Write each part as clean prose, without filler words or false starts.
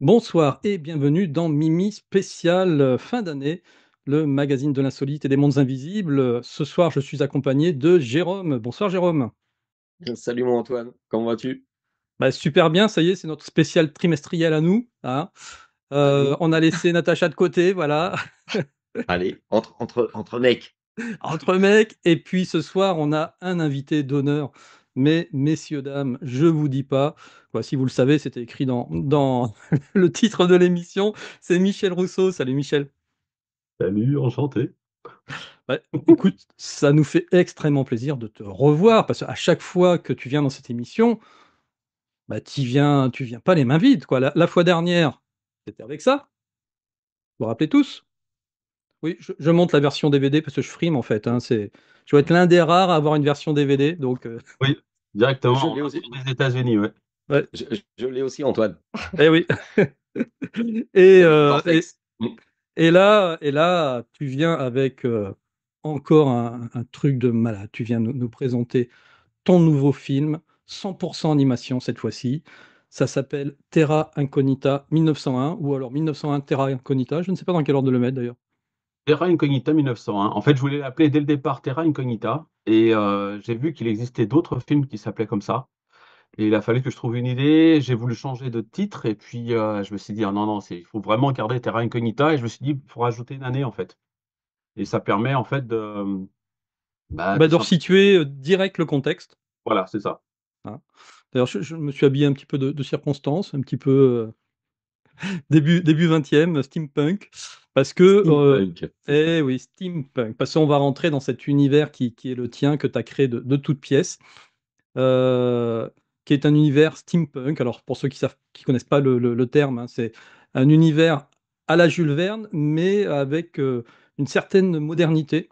Bonsoir et bienvenue dans Mimi spécial, fin d'année, le magazine de l'insolite et des mondes invisibles. Ce soir, je suis accompagné de Jérôme. Bonsoir Jérôme. Salut mon Antoine, comment vas-tu? Bah, super bien, ça y est, c'est notre spécial trimestriel à nous, hein. Allez, On a laissé Natacha de côté, voilà, allez, entre mecs. entre mecs et puis ce soir, on a un invité d'honneur. Mais messieurs, dames, je vous dis pas, bah, si vous le savez, c'était écrit dans le titre de l'émission, c'est Michel Rousseau. Salut Michel. Salut, enchanté. Bah, écoute, ça nous fait extrêmement plaisir de te revoir parce qu'à chaque fois que tu viens dans cette émission, bah, tu viens pas les mains vides, quoi. La fois dernière, c'était avec ça, vous vous rappelez tous? Oui, je monte la version DVD parce que je frime en fait, hein, je dois être l'un des rares à avoir une version DVD donc Oui, je directement en l'ai aussi. import des États-Unis, ouais. Ouais, Je l'ai aussi Antoine, eh oui. Et avec heu et Vortex. et là, tu viens avec, encore un truc de malade. Tu viens nous présenter ton nouveau film, 100% animation cette fois-ci. Ça s'appelle Terra Incognita 1901 ou alors 1901 Terra Incognita, je ne sais pas dans quel ordre de le mettre d'ailleurs. Terra Incognita 1901. En fait, je voulais l'appeler dès le départ Terra Incognita et j'ai vu qu'il existait d'autres films qui s'appelaient comme ça et il a fallu que je trouve une idée. J'ai voulu changer de titre et puis, je me suis dit: «Ah non, non, il faut vraiment garder Terra Incognita» et je me suis dit: «Il faut rajouter une année, en fait» et ça permet en fait de, Bah, tout de simplement resituer, direct le contexte, voilà, c'est ça. hein. D'ailleurs je me suis habillé un petit peu de circonstance, un petit peu, début 20e, steampunk parce que, Steampunk, c'est ça. eh oui, steampunk, parce qu'on va rentrer dans cet univers qui est le tien, que tu as créé de toutes pièces. Heu, qui est un univers steampunk. Alors pour ceux qui connaissent pas le terme, hein, c'est un univers à la Jules Verne, mais avec, une certaine modernité,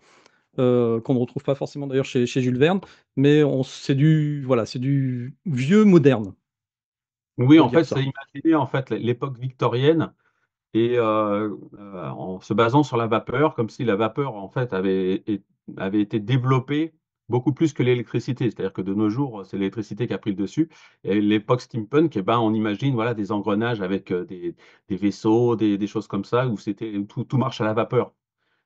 qu'on ne retrouve pas forcément d'ailleurs chez Jules Verne, mais on c'est du voilà, c'est du vieux moderne, on Oui, peut en dire fait, ça. c'est imaginer en fait l'époque victorienne et en se basant sur la vapeur, comme si la vapeur en fait avait été développée beaucoup plus que l'électricité. C'est-à-dire que de nos jours, c'est l'électricité qui a pris le dessus. Et l'époque steampunk, eh ben, on imagine voilà des engrenages avec des vaisseaux, des choses comme ça, où tout marche à la vapeur.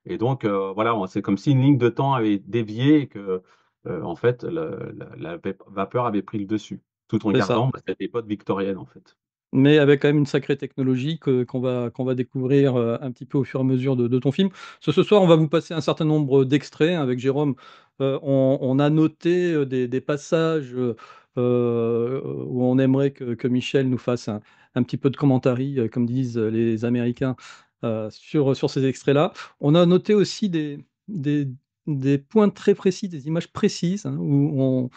Et donc voilà, c'est comme si une ligne de temps avait dévié et que en fait la vapeur avait pris le dessus, tout en C'est ça. gardant cette époque victorienne en fait. Mais avec quand même une sacrée technologie qu'on va découvrir, un petit peu au fur et à mesure de ton film. Ce soir, on va vous passer un certain nombre d'extraits, hein, avec Jérôme. On a noté, des passages, où on aimerait que Michel nous fasse un petit peu de commentary, comme disent, les Américains, sur ces extraits-là. On a noté aussi des des points très précis, des images précises, hein, où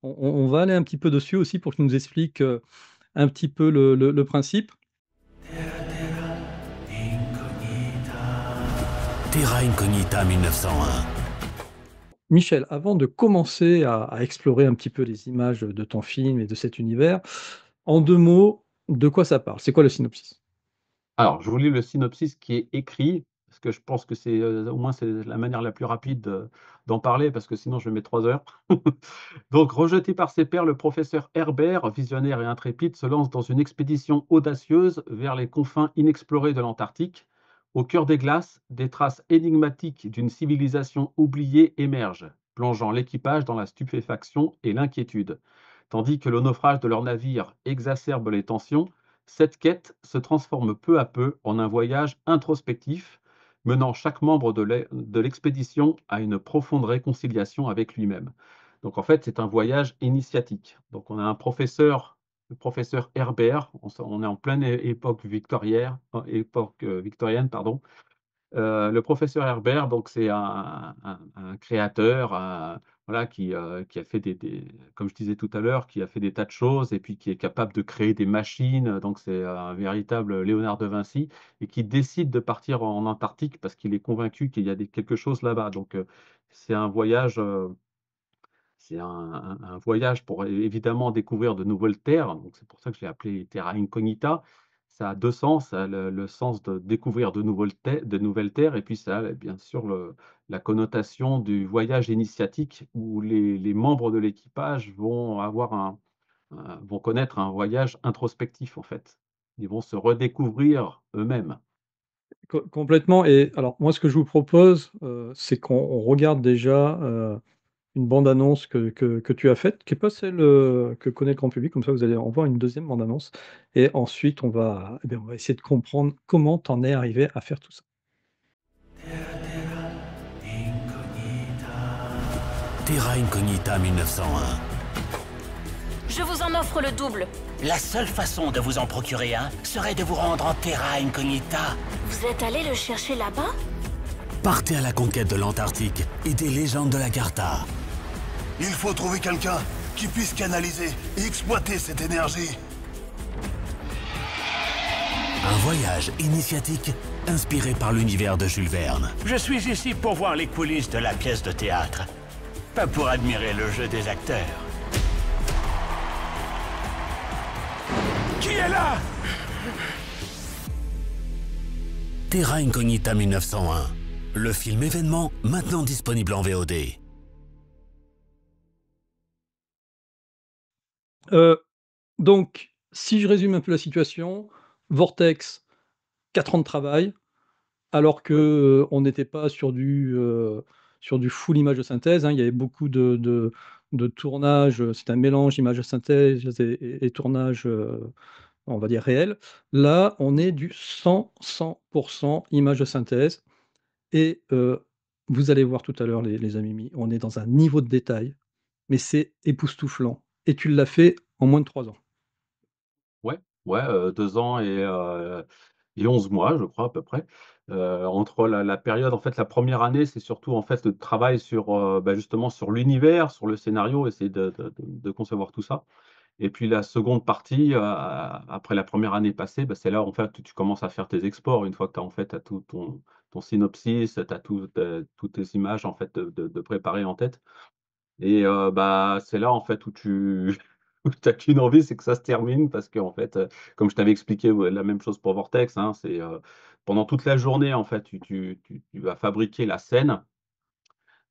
on va aller un petit peu dessus aussi pour que tu nous expliques, un petit peu le principe. Terra Incognita 1901. Michel, avant de commencer à explorer un petit peu les images de ton film et de cet univers, en 2 mots, de quoi ça parle? C'est quoi le synopsis? Alors, je vous lis le synopsis qui est écrit, parce que je pense que c'est, au moins c'est la manière la plus rapide, d'en parler, parce que sinon je vais mettre 3 heures. Donc, rejeté par ses pairs, le professeur Herbert, visionnaire et intrépide, se lance dans une expédition audacieuse vers les confins inexplorés de l'Antarctique. Au cœur des glaces, des traces énigmatiques d'une civilisation oubliée émergent, plongeant l'équipage dans la stupéfaction et l'inquiétude. Tandis que le naufrage de leur navire exacerbe les tensions, cette quête se transforme peu à peu en un voyage introspectif, menant chaque membre de l'expédition à une profonde réconciliation avec lui-même. Donc en fait, c'est un voyage initiatique. Donc on a un professeur, le professeur Herbert, on est en pleine époque victorienne, victorienne, pardon. Le professeur Herbert, donc c'est un créateur, voilà, qui a fait comme je disais tout à l'heure, qui a fait des tas de choses et puis qui est capable de créer des machines. Donc c'est un véritable Léonard de Vinci et qui décide de partir en Antarctique parce qu'il est convaincu qu'il y a quelque chose là-bas. Donc c'est un voyage, un voyage pour évidemment découvrir de nouvelles terres. Donc c'est pour ça que je l'ai appelé Terra Incognita. Ça a 2 sens, ça a le sens de découvrir de nouvelles terres et puis ça a bien sûr la connotation du voyage initiatique où les membres de l'équipage vont avoir vont connaître un voyage introspectif en fait. Ils vont se redécouvrir eux-mêmes. Complètement. Et alors moi, ce que je vous propose, c'est qu'on regarde déjà, une bande annonce que tu as faite, qui est pas celle, que connaît le grand public. Comme ça, vous allez en voir une deuxième bande annonce et ensuite on va essayer de comprendre comment tu en es arrivé à faire tout ça. Terra Incognita 1901. Je vous en offre le double. La seule façon de vous en procurer un serait de vous rendre en Terra Incognita. Vous êtes allé le chercher là-bas? Partez à la conquête de l'Antarctique et des légendes de la Carta. Il faut trouver quelqu'un qui puisse canaliser et exploiter cette énergie. Un voyage initiatique inspiré par l'univers de Jules Verne. Je suis ici pour voir les coulisses de la pièce de théâtre. Pas pour admirer le jeu des acteurs. Qui est là? Terra Incognita 1901. Le film événement maintenant disponible en VOD. Donc si je résume un peu la situation, Vortex, 4 ans de travail, alors que, Ouais. on n'était pas sur du full image de synthèse, hein. Il y avait beaucoup de tournage, c'est un mélange image de synthèse et tournage, on va dire réel. Là, on est du 100 image de synthèse et vous allez voir tout à l'heure les amis, on est dans un niveau de détail, mais c'est époustouflant et tu l'as fait en moins de 3 ans. Ouais, ouais, 2 ans et 11 mois, je crois, à peu près. Entre la période en fait, la première année, c'est surtout, en fait, le travail sur, justement sur l'univers, sur le scénario, essayer de concevoir tout ça. Et puis la seconde partie, après la première année passée, c'est là, en fait, où tu commences à faire tes exports. Une fois que tu as, en fait, tu tout ton synopsis, tu as toutes tes images, en fait, de préparées en tête. Et c'est là, en fait, où tu où tu qu'une envie, c'est que ça se termine parce qu'en fait, comme je t'avais expliqué, ouais, la même chose pour Vortex, hein, c'est, pendant toute la journée, en fait, tu vas fabriquer la scène,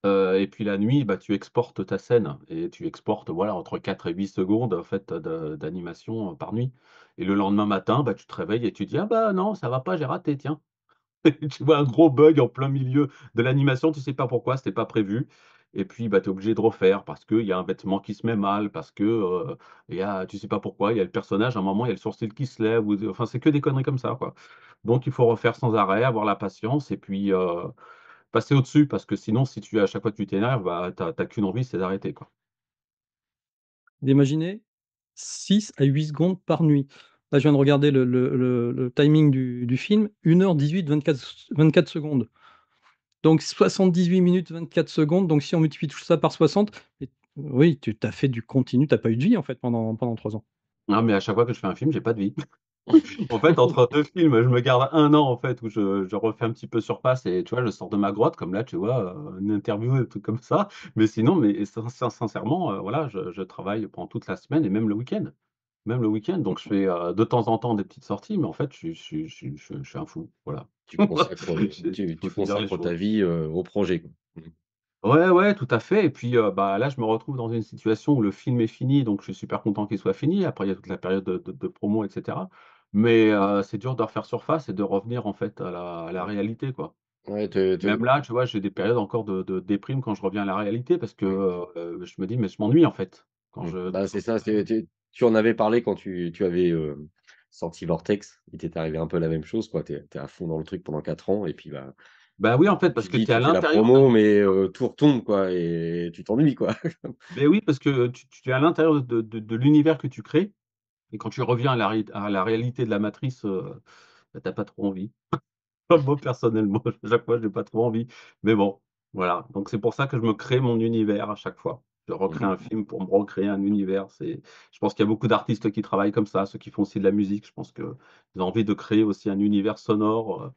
et puis la nuit, tu exportes ta scène et tu exportes, voilà, entre 4 et 8 secondes, en fait, d'animation, par nuit. Et le lendemain matin, tu te réveilles et tu dis: «Ah bah non, ça va pas, j'ai raté, tiens». Tu vois un gros bug en plein milieu de l'animation, tu sais pas pourquoi, c'était pas prévu et puis, tu es obligé de refaire parce qu'il y a un vêtement qui se met mal, parce que, il y a tu sais pas pourquoi, il y a le personnage, à un moment, il y a le sourcil qui se lève ou enfin, c'est que des conneries comme ça, quoi. Donc il faut refaire sans arrêt, avoir la patience et puis, passer au-dessus parce que sinon, si tu à chaque fois que tu t'énerves, tu as qu'une envie, c'est d'arrêter, quoi. D'imaginer 6 à 8 secondes par nuit. Là, je viens de regarder le timing du film, 1 h 18, 24 secondes. Donc 78 minutes 24 secondes, donc si on multiplie tout ça par 60, et oui, tu as fait du continu, tu as pas eu de vie en fait pendant 3 ans. Non, mais à chaque fois que je fais un film, j'ai pas de vie. En fait, entre 2 films, je me garde 1 an, en fait, où je refais un petit peu surface et tu vois, je sors de ma grotte comme là, tu vois, une interview, un truc comme ça. Mais sinon, mais sincèrement, voilà, je travaille pendant toute la semaine et même le week-end. Même le week-end, donc je fais, de temps en temps des petites sorties, mais en fait, je suis un fou, voilà. Tu consacres, Il tu faut se dire les consacres ta choses. vie, au projet, quoi. Mmh. Ouais, ouais, tout à fait et puis, là, je me retrouve dans une situation où le film est fini, donc je suis super content qu'il soit fini. Après, il y a toute la période de promo et cetera. Mais, c'est dur de refaire surface et de revenir, en fait, à la réalité, quoi. Ouais, te Même là, tu vois, j'ai des périodes encore de déprime quand je reviens à la réalité parce que, mmh, je me dis: «Mais je m'ennuie, en fait». mmh. Bah, c'est ça, tu en avais parlé quand tu avais, sorti Vortex. Il t'était arrivé un peu la même chose, quoi. Tu es à fond dans le truc pendant 4 ans et puis, bah, Bah, oui, en fait, comme parce tu que dis, tu es à tu fais la l'intérieur promo mais, tout retombe, quoi et tu t'ennuies, quoi. beh, oui, parce que tu es à l'intérieur de l'univers que tu crées et quand tu reviens à la réalité de la matrice, tu pas trop envie. Moi, personnellement, à chaque fois, j'ai pas trop envie. Mais bon, voilà. Donc c'est pour ça que je me crée mon univers à chaque fois. Je recrée Mmh. un film pour me recréer un univers. Je pense qu'il y a beaucoup d'artistes qui travaillent comme ça, ceux qui font aussi de la musique. Je pense qu'ils ont envie de créer aussi un univers sonore,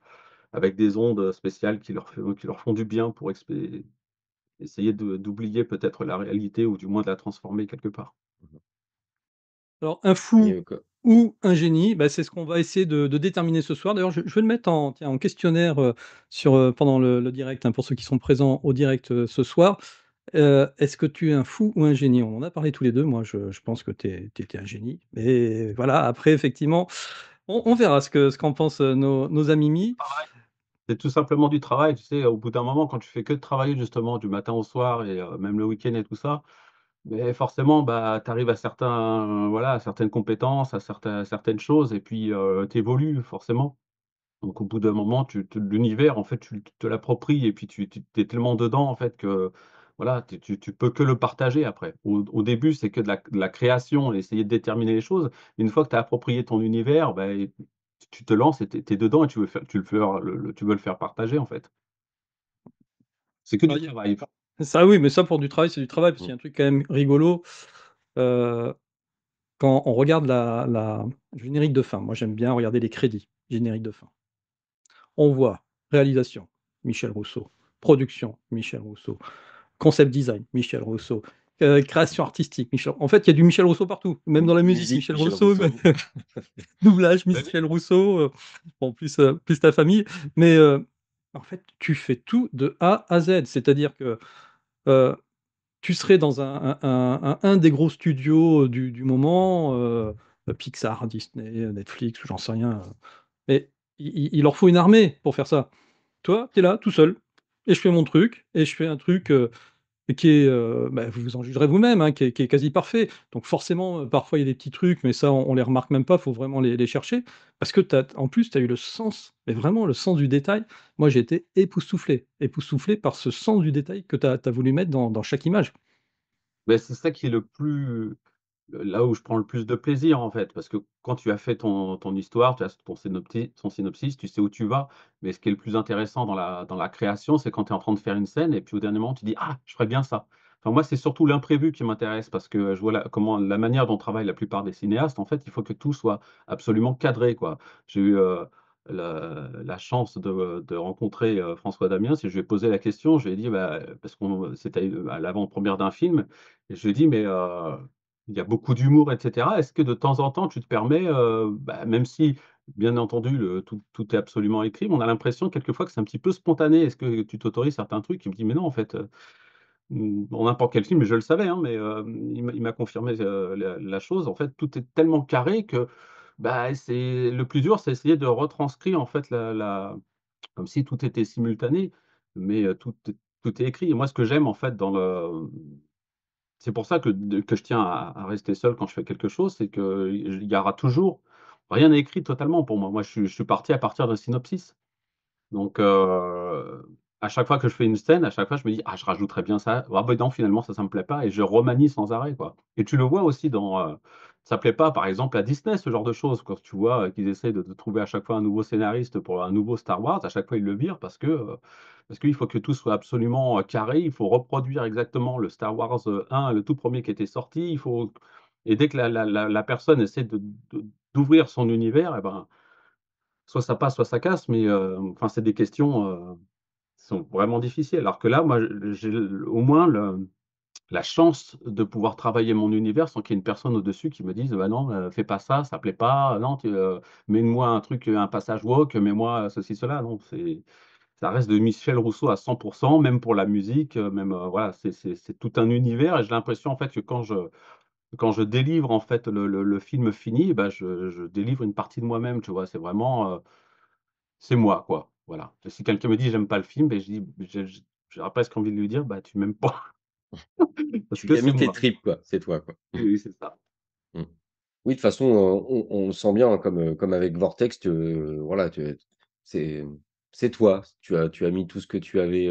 avec des ondes, spéciales qui leur font du bien pour essayer d'oublier peut-être la réalité ou du moins de la transformer quelque part. Alors un Et fou co ou un génie, c'est ce qu'on va essayer de déterminer ce soir. D'ailleurs, je vais le mettre en questionnaire, pendant le direct, hein, pour ceux qui sont présents au direct, ce soir. Est-ce que tu es un fou ou un génie? On en a parlé tous les 2. Moi, je pense que tu es un génie. Mais voilà, après effectivement, On verra ce qu'en pensent, nos amis Mi. C'est tout simplement du travail, tu sais, au bout d'un moment, quand tu fais que de travailler justement du matin au soir et même le week-end et tout ça, mais forcément, bah, tu arrives à certains voilà, à certaines compétences, à certaines choses et puis, tu évolues forcément. Donc au bout d'un moment, l'univers, en fait, tu te l'appropries et puis tu es tellement dedans, en fait, que voilà, tu peux que le partager après. Au début, c'est que de la création et essayer de déterminer les choses. Une fois que tu as approprié ton univers, bah, et tu te lances et tu es dedans et tu veux le faire partager, en fait. C'est que Ah, du travail. ça oui, mais ça pour du travail, c'est du travail parce qu'il Mmh. y a un truc quand même rigolo, heu, quand on regarde la le générique de fin, moi j'aime bien regarder les crédits, générique de fin. On voit réalisation, Michel Rousseau, production, Michel Rousseau, concept design, Michel Rousseau, création artistique, Michel en fait, il y a du Michel Rousseau partout, même dans la musique, Musique, Michel Michel Rousseau, Rousseau. doublage, Bah oui. Michel Rousseau, bon plus ta famille, mais en fait, tu fais tout de A à Z. C'est-à-dire que, heu, tu serais dans un des gros studios, du moment, Pixar, Disney, Netflix ou j'en sais rien, mais il leur faut une armée pour faire ça. Toi, tu es là tout seul et je fais mon truc et je fais un truc, qui est, bah, vous vous en jugerez vous-même, hein, qui est quasi parfait. Donc forcément, parfois il y a des petits trucs, mais ça on les remarque même pas, faut vraiment les chercher. Parce que en plus tu as eu le sens, mais vraiment le sens du détail. Moi j'ai été époustouflé par ce sens du détail que tu as voulu mettre dans chaque image. Beh, c'est ça qui est là où je prends le plus de plaisir, en fait, parce que quand tu as fait ton histoire, tu as ton synopsis, tu sais où tu vas. Mais ce qui est le plus intéressant dans la création, c'est quand tu es en train de faire une scène et puis au dernier moment, tu dis: «Ah, je ferais bien ça». Enfin, moi, c'est surtout l'imprévu qui m'intéresse parce que je vois la manière dont travaillent la plupart des cinéastes. En fait, il faut que tout soit absolument cadré, quoi. J'ai eu, la chance de rencontrer, François Damiens et je lui ai posé la question. Je lui ai dit, bah, parce qu'on c'était, à l'avant-première d'un film et je lui ai dit: «Mais, il y a beaucoup d'humour et cetera. Est-ce que de temps en temps tu te permets, bah, même si bien entendu tout est absolument écrit, mais on a l'impression quelquefois que c'est un petit peu spontané. Est-ce que tu t'autorises certains trucs?» Il me dit: «Mais non en fait, dans n'importe quel film», et je le savais, hein, mais, il m'a confirmé, la chose. En fait, tout est tellement carré que, bah, c'est le plus dur, c'est essayer de retranscrire en fait la comme si tout était simultané, mais, tout est écrit et moi ce que j'aime en fait c'est pour ça que je tiens à rester seul quand je fais quelque chose, c'est qu'il y aura toujours rien n'est écrit totalement pour moi. Moi, je suis parti à partir d'un synopsis. Donc, à chaque fois que je fais une scène, à chaque fois je me dis: «Ah, je rajouterais bien ça. Ah bah non, finalement ça me plaît pas» et je remanie sans arrêt, quoi. Et tu le vois aussi ça plaît pas par exemple à Disney, ce genre de choses. Quand tu vois, qu'ils essayent de trouver à chaque fois un nouveau scénariste pour un nouveau Star Wars, à chaque fois ils le virent parce qu'il faut que tout soit absolument, carré. Il faut reproduire exactement le Star Wars, 1, le tout premier qui était sorti. Et dès que la personne essaie d'ouvrir son univers et ben, soit ça passe, soit ça casse, mais, enfin c'est des questions, qui sont vraiment difficiles. Alors que là, moi, j'ai au moins la chance de pouvoir travailler mon univers sans qu'il y ait une personne au-dessus qui me dise: «Bah non, fais pas ça, ça plaît pas, non mets-moi un truc, un passage woke, mets-moi ceci, cela». Non, ça reste de Michel Rousseau à 100, même pour la musique, même, voilà, c'est tout un univers et j'ai l'impression en fait que quand je délivre en fait le film fini, bah, je délivre une partie de moi-même, tu vois? C'est vraiment, c'est moi, quoi, voilà. Et si quelqu'un me dit: «J'aime pas le film», beh, je dis j'aurais presque envie de lui dire: «Bah, tu m'aimes pas parce Tu que y as c'est mis tes moi». tripes, quoi, c'est toi, quoi. Oui, oui, c'est ça. Mmh. Oui, de toute façon, on le sent bien, hein, comme avec Vortex, que voilà, c'est c'est toi. Tu as mis tout ce que tu avais,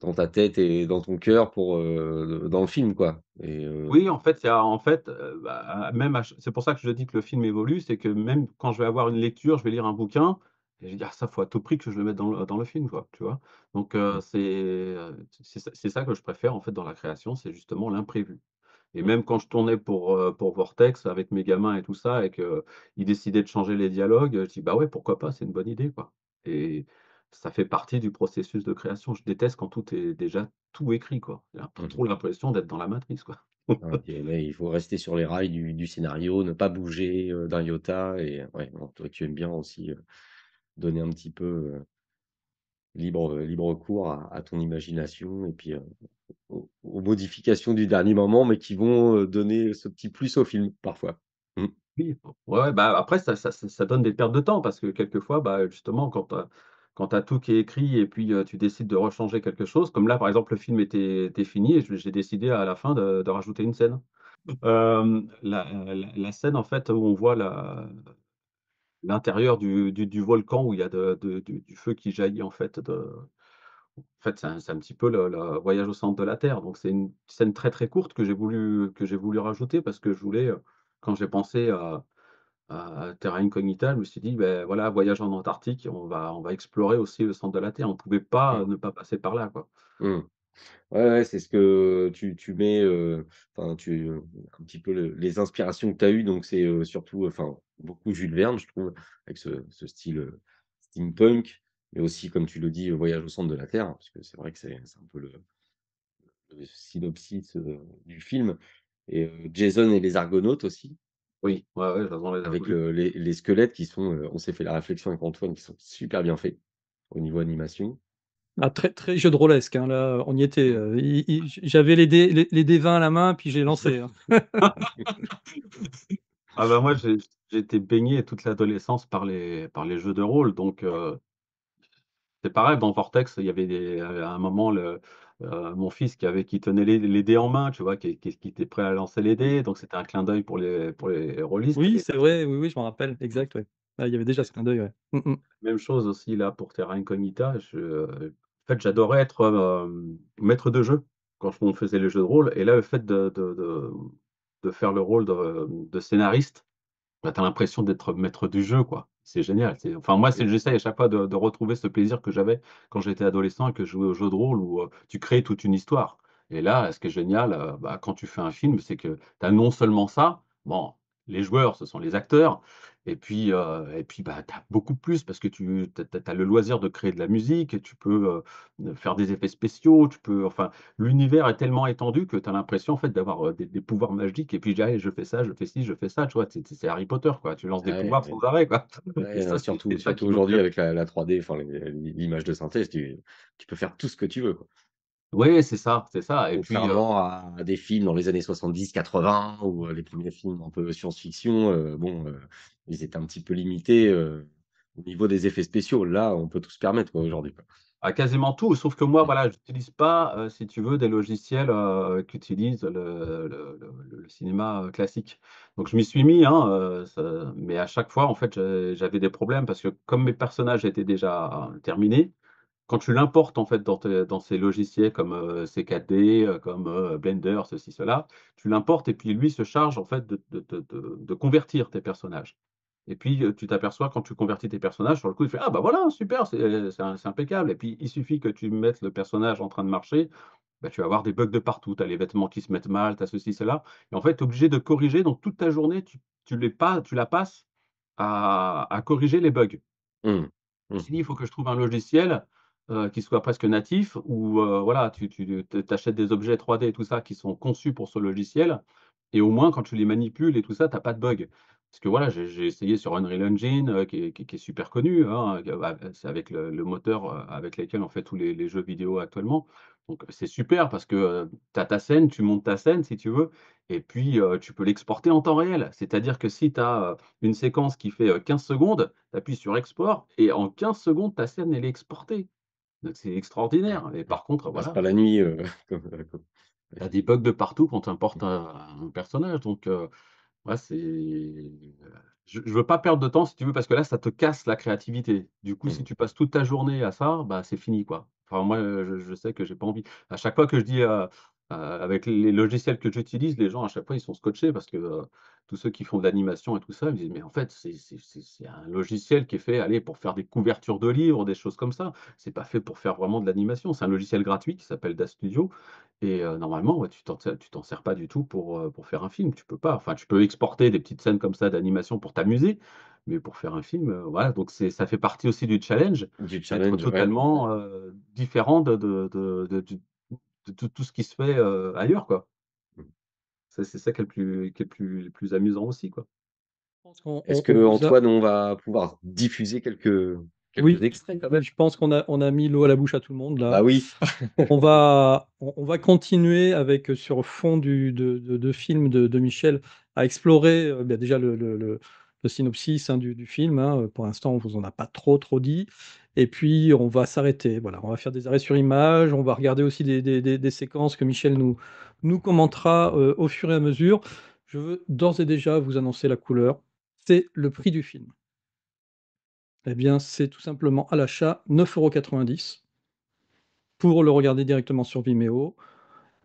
dans ta tête et dans ton cœur pour, dans le film, quoi et Oui, en fait, il y a en fait, bah, même c'est pour ça que je dis que le film évolue, c'est que même quand je vais avoir une lecture, je vais lire un bouquin et je vais dire: «Ah ça, faut à tout prix que je le mette dans le film, quoi», tu vois? Donc, mmh, c'est ça que je préfère, en fait, dans la création, c'est justement l'imprévu. Et mmh, même quand je tournais pour Vortex avec mes gamins et tout ça et qu'ils décidaient de changer les dialogues, je dis: «Bah ouais, pourquoi pas? C'est une bonne idée, quoi». Et ça fait partie du processus de création. Je déteste quand tout est déjà tout écrit, quoi. J'ai un peu mmh. trop l'impression d'être dans la matrice, quoi. OK, mais il faut rester sur les rails du scénario, ne pas bouger, d'un iota et ouais, non, toi, tu aimes bien aussi, donner un petit peu, libre cours à ton imagination et puis, aux modifications du dernier moment, mais qui vont, donner ce petit plus au film, parfois. Mmh. Oui, ouais, ouais, bah, après ça donne des pertes de temps parce que quelquefois, bah, justement quand tu as tout qui est écrit et puis, tu décides de rechanger quelque chose, comme là, par exemple, le film était fini et j'ai décidé à la fin de rajouter une scène. La scène en fait où on voit l'intérieur du volcan où il y a du feu qui jaillit en fait, c'est un petit peu le voyage au centre de la Terre, donc c'est une scène très, très courte que j'ai voulu rajouter parce que je voulais, quand j'ai pensé à Terra Incognita, je me suis dit: «Beh, voilà, voyage en Antarctique, on va explorer aussi le centre de la Terre». On ne pouvait pas, Mmh. ne pas passer par là, quoi. Mmh. Ouais, ouais, c'est ce que tu mets, enfin un petit peu les inspirations que tu as eues, donc c'est, surtout, enfin, beaucoup Jules Verne, je trouve, avec ce style, steampunk, mais aussi, comme tu le dis, voyage au centre de la Terre, hein, parce que c'est vrai que c'est un peu le synopsis, du film et Jason et les Argonautes aussi, Oui, ouais, ouais, Jason les avec Argonautes. les squelettes qui sont, on s'est fait la réflexion avec Antoine, qui sont super bien faits, au niveau animation. Ah, très très jeu de rôlesque, hein, là, on y était, Mmh. i j'avais les dés 20 à la main, puis j'ai lancé, hein. Ah bah, moi, j'ai été baigné toute l'adolescence par les jeux de rôle, donc c'est pareil dans Vortex, il y avait à un moment mon fils qui tenait les dés en main, tu vois? Qui était prêt à lancer les dés, donc c'était un clin d'œil pour les rôlistes Oui, et c'est vrai, oui, oui, je m'en rappelle, exact, ouais. Ah, il y avait déjà ce clin d'œil, ouais. Mmh mh. même chose aussi là pour Terra Incognita. En fait, j'adorais être, maître de jeu quand on faisait les jeux de rôle et là, le fait de faire le rôle de scénariste, bah, tu as l'impression d'être maître du jeu, quoi. C'est génial. Enfin, moi, j'essaye à chaque fois de retrouver ce plaisir que j'avais quand j'étais adolescent et que je jouais aux jeux de rôle où, tu crées toute une histoire. Et là, ce qui est génial, bah, quand tu fais un film, c'est que tu as non seulement ça, bon, les joueurs, ce sont les acteurs et puis, bah, tu as beaucoup plus parce que tu as le loisir de créer de la musique et tu peux, faire des effets spéciaux, enfin, l'univers est tellement étendu que tu as l'impression, en fait, d'avoir, des pouvoirs magiques et puis: «Allez, je fais ça, je fais ci, je fais ça», tu vois? C'est Harry Potter, quoi. Tu lances des Ouais, pouvoirs ouais. sans arrêt, quoi. Et Ouais, non, ça, surtout c'est ça surtout qui me aujourd'hui plaît. avec la 3D, enfin l'image de synthèse, tu peux faire tout ce que tu veux, quoi. Oui, c'est ça et puis, Contrairement à des films dans les années 70-80 ou les premiers films un peu science-fiction, bon, ils étaient un petit peu limités, au niveau des effets spéciaux. Là, on peut tout se permettre, quoi, aujourd'hui, quoi. à quasiment tout, sauf que moi, Mmh. voilà, j'utilise pas, si tu veux, des logiciels, qu'utilise le cinéma, classique. Donc je m'y suis mis, hein, mais à chaque fois, en fait, j'avais des problèmes parce que comme mes personnages étaient déjà terminés, quand tu l'importes, en fait, dans ces logiciels comme, CKD, comme, Blender, ceci, cela, tu l'importes et puis lui se charge, en fait, de convertir tes personnages et puis, tu t'aperçois quand tu convertis tes personnages, sur le coup, il fait: «Ah bah, voilà, super, c'est impeccable» et puis il suffit que tu mettes le personnage en train de marcher, bah, tu vas avoir des bugs de partout. Tu as les vêtements qui se mettent mal, tu as ceci, cela et en fait, tu es obligé de corriger donc toute ta journée, tu la passes à corriger les bugs. Mmh. Je me Mmh. suis dit: «Il faut que je trouve un logiciel, qui soit presque natif où, voilà, tu achètes des objets 3D et tout ça qui sont conçus pour ce logiciel et au moins quand tu les manipules et tout ça, tu as pas de bug». Parce que voilà, j'ai essayé sur Unreal Engine, qui est super connu, hein, bah, c'est avec le moteur, avec lequel on fait tous les jeux vidéo actuellement. Donc c'est super parce que, tu as ta scène, tu montes ta scène si tu veux et puis, tu peux l'exporter en temps réel. C'est-à-dire que si tu as, une séquence qui fait, 15 secondes, tu appuies sur export et en 15 secondes, ta scène, elle est exportée. Donc c'est Ouais, extraordinaire et ouais. par contre, On passe voilà, pas la nuit, comme tu as des bugs de partout quand tu importes mmh. un personnage donc ouais, je veux pas perdre de temps si tu veux parce que là, ça te casse la créativité. Du coup, si Mmh. tu passes toute ta journée à ça, bah, c'est fini, quoi. Enfin moi, je sais que j'ai pas envie. À chaque fois que je dis, avec les logiciels que j'utilise, les gens à chaque fois, ils sont scotchés parce que, tous ceux qui font de l'animation et tout ça, ils me disent: «Mais en fait, c'est un logiciel qui est fait, allez, pour faire des couvertures de livres, des choses comme ça. C'est pas fait pour faire vraiment de l'animation». C'est un logiciel gratuit qui s'appelle DaStudio et normalement, ouais, tu t'en sers pas du tout pour faire un film. Tu peux pas. Enfin, tu peux exporter des petites scènes comme ça d'animation pour t'amuser, mais pour faire un film, voilà, donc ça fait partie aussi du challenge Du d'être challenge, ouais. totalement, différent de tout ce qui se fait, ailleurs, quoi. Mmh. C'est ça qui est le plus amusant aussi, quoi. Je pense qu'on Est-ce on vous a qu'Antoine, on va pouvoir diffuser quelques oui, extraits quand même? oui, je pense qu'on a mis l'eau à la bouche à tout le monde Ah là. bah oui. On va continuer avec, sur fond de films de Michel, à explorer, déjà le synopsis, hein, du film, hein, pour l'instant on vous en a pas trop dit et puis on va s'arrêter, voilà, on va faire des arrêts sur image, on va regarder aussi des séquences que Michel nous commentera, au fur et à mesure. Je veux d'ores et déjà vous annoncer la couleur, c'est le prix du film. Eh bien, c'est tout simplement à l'achat 9,90 € pour le regarder directement sur Vimeo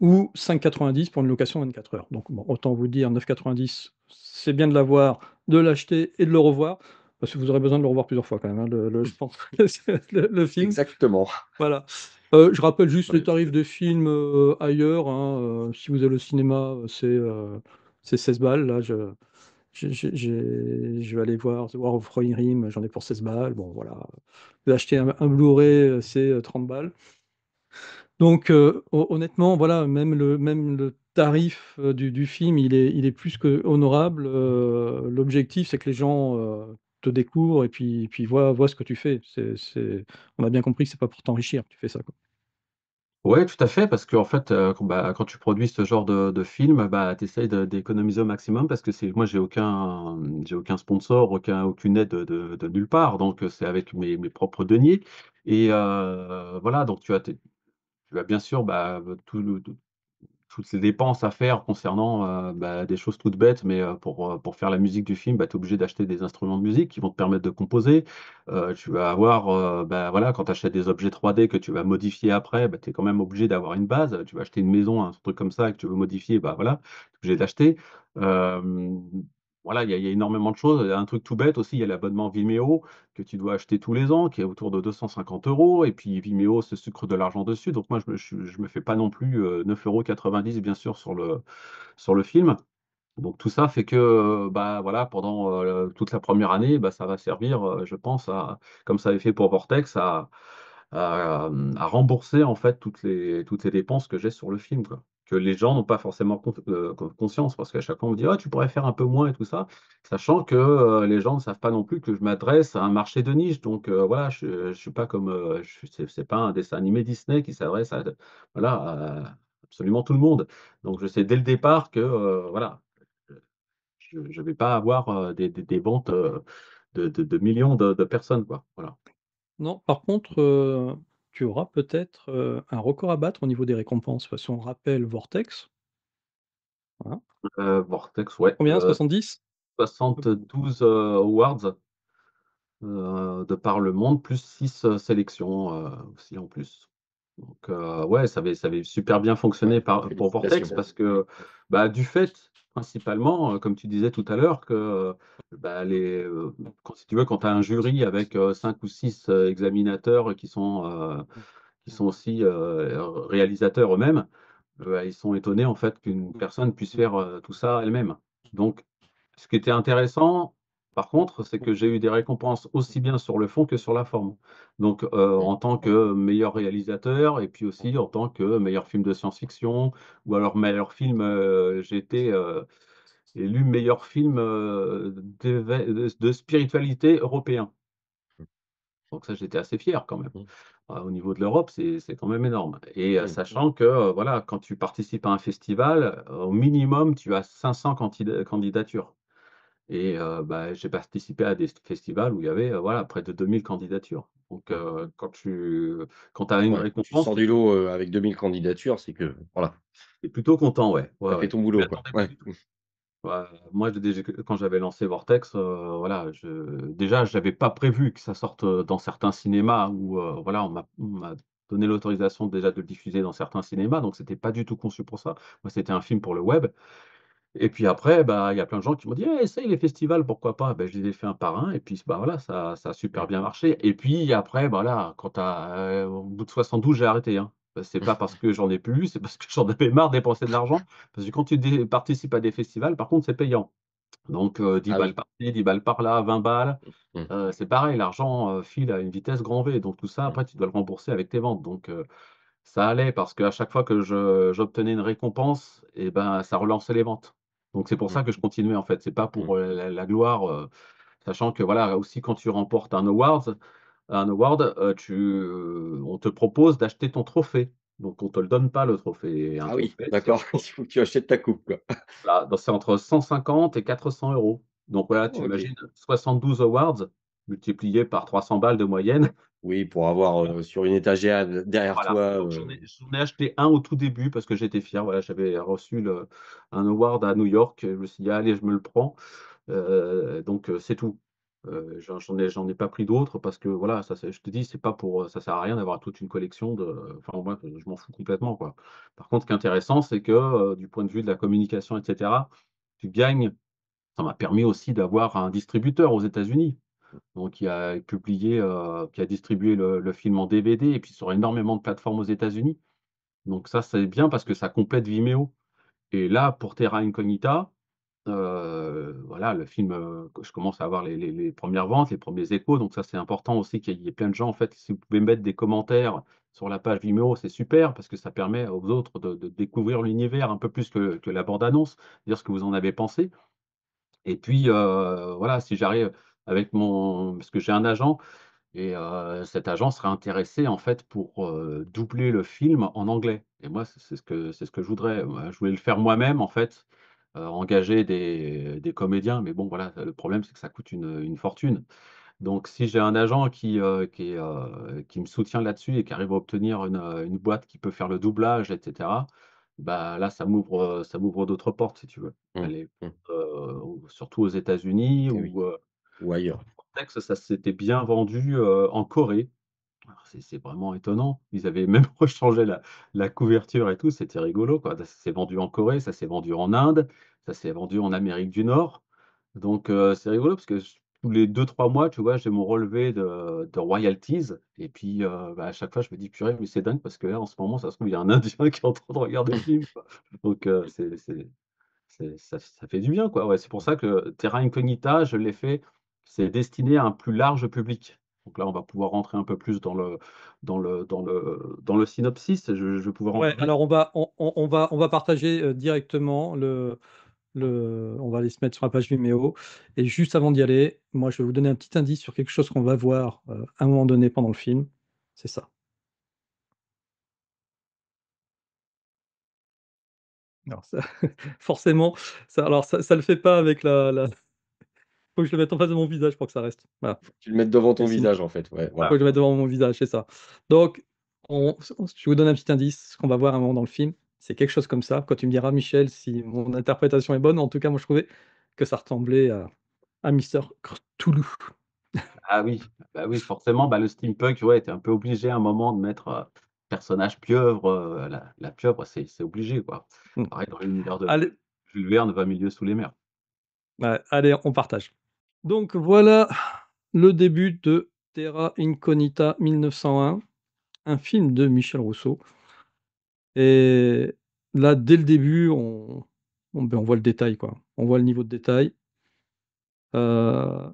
ou 5,90 € pour une location 24 heures. Donc bon, autant vous dire 9,90 €, c'est bien de l'avoir, de l'acheter et de le revoir, parce que vous aurez besoin de le revoir plusieurs fois quand même, hein, je pense le film. Exactement. Voilà. Je rappelle juste les Ouais, tarifs des films, ailleurs, hein, si vous allez au cinéma, c'est 16 balles. Là, je vais aller voir The War of Rohirrim, j'en ai pour 16 balles. Bon voilà, vous achetez un Blu-ray, c'est, 30 balles. Donc honnêtement, voilà, même le tarif, du film, il est plus que honorable. L'objectif, c'est que les gens, te découvrent et puis voient ce que tu fais. On a bien compris que c'est pas pour t'enrichir que tu fais ça, quoi. Ouais, tout à fait, parce qu'en fait, quand tu produis ce genre de film, bah, tu essayes d'économiser au maximum parce que moi, j'ai aucun sponsor, aucune aide de nulle part, donc c'est avec mes propres deniers et voilà, donc tu as bien sûr, bah, toutes ces dépenses à faire concernant, bah, des choses toutes bêtes, mais pour faire la musique du film, bah, tu es obligé d'acheter des instruments de musique qui vont te permettre de composer. Tu vas avoir, bah, voilà, quand tu achètes des objets 3D que tu vas modifier après, bah, tu es quand même obligé d'avoir une base. Tu vas acheter une maison, un truc comme ça et que tu veux modifier, bah, voilà, tu es obligé d'acheter. Hem, voilà, il y a énormément de choses. Un truc tout bête aussi, il y a l'abonnement Vimeo que tu dois acheter tous les ans, qui est autour de 250 € et puis Vimeo se sucre de l'argent dessus. Donc moi je me fais pas non plus, 9,90 € bien sûr sur le film. Donc tout ça fait que, bah, voilà pendant, toute la première année, bah, ça va servir, je pense à comme ça avait fait pour Vortex à rembourser en fait toutes les dépenses que j'ai sur le film, quoi. Que les gens n'ont pas forcément conscience parce qu'à chaque fois on me dit: «Ah tu pourrais faire un peu moins» et tout ça, sachant que, les gens ne savent pas non plus que je m'adresse à un marché de niche donc voilà, je suis pas comme, c'est pas un dessin animé Disney qui s'adresse voilà, à absolument tout le monde. Donc je sais dès le départ que, voilà, je vais pas avoir, des ventes, de millions de personnes, quoi. Voilà. Non, par contre, tu auras peut-être, un record à battre au niveau des récompenses, parce qu'on rappelle Vortex, voilà. Vortex, ouais, Combien? 70? 72, awards, de par le monde, plus 6 sélections, aussi en plus. Donc ouais, ça avait super bien fonctionné pour Vortex félicitations. parce que, bah, du fait principalement, comme tu disais tout à l'heure que, bah, si tu veux, quand tu as un jury avec, 5 ou 6 examinateurs qui sont aussi, réalisateurs eux-mêmes, ils sont étonnés en fait qu'une personne puisse faire, tout ça elle-même. Donc ce qui était intéressant, par contre, c'est que j'ai eu des récompenses aussi bien sur le fond que sur la forme. Donc, en tant que meilleur réalisateur et puis aussi en tant que meilleur film de science-fiction ou alors meilleur film, j'ai été, élu meilleur film, de spiritualité européen. Donc ça, j'étais assez fier quand même. Au niveau de l'Europe, c'est quand même énorme et sachant que, voilà, quand tu participes à un festival, au minimum, tu as 500 candidatures. Et bah, j'ai participé à des festivals où il y avait, voilà, près de 2000 candidatures. Donc quand tu as une Ouais, quand tu récompense, sors du lot, avec 2000 candidatures, c'est que voilà, tu es plutôt content, ouais. tu Ouais, as fait ouais. ton Je m'y boulot, quoi. attendais pas Ouais. du tout. Ouais, moi, quand j'avais lancé Vortex, voilà, déjà, j'avais pas prévu que ça sorte, dans certains cinémas où, voilà, on m'a donné l'autorisation déjà de le diffuser dans certains cinémas, donc c'était pas du tout conçu pour ça. Moi, c'était un film pour le web. Et puis après, bah, il y a plein de gens qui m'ont dit: «Eh, essaye les festivals, pourquoi pas?» Ben je les ai fait un par un et puis, bah, voilà, ça a super bien marché et puis après, bah, là, quand tu as, au bout de 72, j'ai arrêté, hein. C'est pas parce que j'en ai plus, c'est parce que j'en avais marre de dépenser de l'argent. Parce que quand tu participes à des festivals, par contre, c'est payant. Donc 10 Ah balles oui. par-ci, 10 balles par-là, 20 balles, Mmh. c'est pareil, l'argent, file à une vitesse grand V. Donc tout ça, Mmh. après, tu dois le rembourser avec tes ventes. Donc ça allait parce qu'à chaque fois que j'obtenais une récompense et ben, ça relançait les ventes. Donc c'est pour Mmh. ça que je continuais en fait, c'est pas Mmh. pour, la gloire, sachant que voilà, aussi quand tu remportes un award, on te propose d'acheter ton trophée. Donc on te le donne pas le trophée et un Ah oui, trophée, c'est d'accord, il faut que tu achètes ta coupe, quoi. voilà, donc c'est entre 150 et 400 €. Donc voilà, tu OK. imagines 72 awards multipliés par 300 balles de moyenne. Oui, pour avoir, sur une étagère derrière Voilà, toi, donc j'en ai acheté un au tout début parce que j'étais fier, voilà, j'avais reçu un award à New York, je me suis dit: «Allez, je me le prends». Donc c'est tout. J'en ai pas pris d'autres parce que voilà, ça c'est je te dis, c'est pas pour, ça sert à rien d'avoir toute une collection enfin moi, je m'en fous complètement, quoi. Par contre, ce qui est intéressant, c'est que, du point de vue de la communication et cetera, tu gagnes ça m'a permis aussi d'avoir un distributeur aux États-Unis, donc qui a distribué le film en DVD et puis sur énormément de plateformes aux États-Unis. Donc ça, c'est bien parce que ça complète Vimeo et là, pour Terra Incognita, voilà, le film, que je commence à avoir les 1 ventes, les premiers échos, donc ça, c'est important aussi qu'il y ait plein de gens, en fait, si vous pouvez mettre des commentaires sur la page Vimeo, c'est super parce que ça permet aux autres de découvrir l'univers un peu plus que la bande annonce, dire ce que vous en avez pensé et puis, voilà, si j'arrive avec mon parce que j'ai un agent et cet agent serait intéressé, en fait, pour, doubler le film en anglais et moi, c'est ce que je voudrais. Moi, je voulais le faire moi-même, en fait, engager des comédiens, mais bon, voilà, le problème, c'est que ça coûte une fortune. Donc si j'ai un agent qui me soutient là-dessus et qui arrive à obtenir une boîte qui peut faire le doublage et cetera, bah, là, ça m'ouvre d'autres portes, si tu veux. Mmh, Aller, mmh. surtout aux États-Unis Et oui, ou ailleurs. Vortex, ça s'était bien vendu, en Corée. Alors c'est vraiment étonnant. Ils avaient même rechangé la couverture et tout, c'était rigolo, quoi. Ça s'est vendu en Corée, ça s'est vendu en Inde, ça s'est vendu en Amérique du Nord. Donc c'est rigolo parce que tous les 2 3 mois, tu vois, j'ai mon relevé de royalties et puis, bah, à chaque fois, je me dis: «Purée, mais c'est dingue» parce que là, en ce moment, ça se trouve, il y a un Indien qui est en train de regarder le film, quoi. Donc ça fait du bien, quoi. Ouais, c'est pour ça que Terra Incognita, je l'ai fait, c'est destiné à un plus large public. Donc là, on va pouvoir rentrer un peu plus dans le synopsis. Je vais pouvoir en Ouais, parler. alors on va partager, directement on va aller se mettre sur la page Vimeo et juste avant d'y aller, moi je vais vous donner un petit indice sur quelque chose qu'on va voir, à un moment donné pendant le film. C'est ça. Alors ça forcément, ça le fait pas avec la faut que je le mette en face de mon visage pour que ça reste. Voilà Tu le mets devant et ton sinon visage, en fait, ouais, faut voilà. que je le mette devant mon visage, c'est ça. Donc je vous donne un petit indice, ce qu'on va voir à un moment dans le film, c'est quelque chose comme ça. Quand tu me diras: «Michel, si mon interprétation est bonne», en tout cas moi je trouvais que ça ressemblait à Mister Cthulhu. Ah oui, bah oui, forcément, bah, le steampunk, ouais, tu es un peu obligé à un moment de mettre, personnage pieuvre, la pieuvre, c'est obligé, quoi. Mmh. Pareil dans l'univers de Allez, Jules Verne, Va milieu sous les mers. ouais, allez, on partage. Donc voilà le début de Terra Incognita 1901, un film de Michel Rousseau et là, dès le début, on voit le détail, quoi. On voit le niveau de détail. Heu,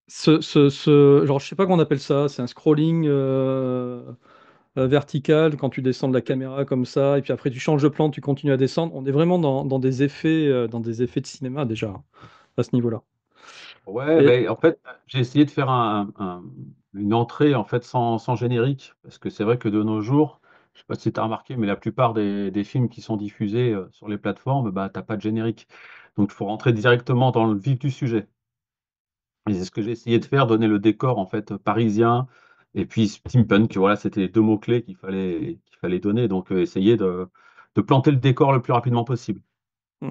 genre, je sais pas comment on appelle ça, c'est un scrolling, vertical quand tu descends de la caméra comme ça et puis après tu changes de plan, tu continues à descendre. On est vraiment dans des effets de cinéma déjà, hein, à ce niveau-là Ouais, et beh, en fait, j'ai essayé de faire une entrée, en fait, sans générique. Parce que c'est vrai que de nos jours, je sais pas si tu as remarqué, mais la plupart des films qui sont diffusés, sur les plateformes, bah, tu as pas de générique. Donc il faut rentrer directement dans le vif du sujet et c'est ce que j'ai essayé de faire, donner le décor, en fait, parisien et puis steampunk. Voilà, c'était les 2 mots clés qu'il fallait donner. Donc essayer de planter le décor le plus rapidement possible. mmh.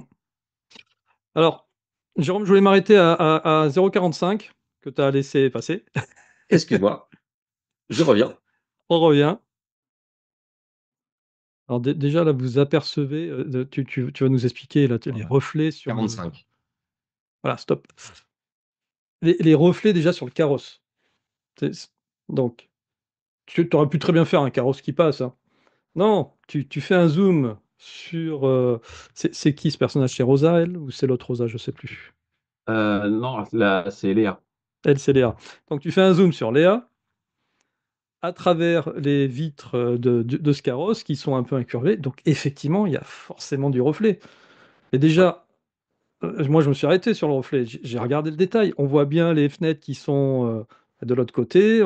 Alors, Jérôme, je voulais m'arrêter à 0,45 que tu as laissé passer. Excuse-moi, je reviens. On revient. Alors déjà là, vous apercevez, tu vas nous expliquer là, les reflets sur le 45. voilà, stop. Les reflets déjà sur le carrosse. C'est donc tu aurais pu très bien faire un carrosse qui passe, hein. Non, tu fais un zoom sur, c'est qui ce personnage? C'est Rosa elle ou c'est l'autre Rosa? Je sais plus. Non, là, c'est Léa. Elle, c'est Léa. Donc tu fais un zoom sur Léa, à travers les vitres, de ce carrosse qui sont un peu incurvées, donc effectivement, il y a forcément du reflet et Ouais. déjà, moi je me suis arrêté sur le reflet, j'ai regardé le détail. On voit bien les fenêtres qui sont, de l'autre côté,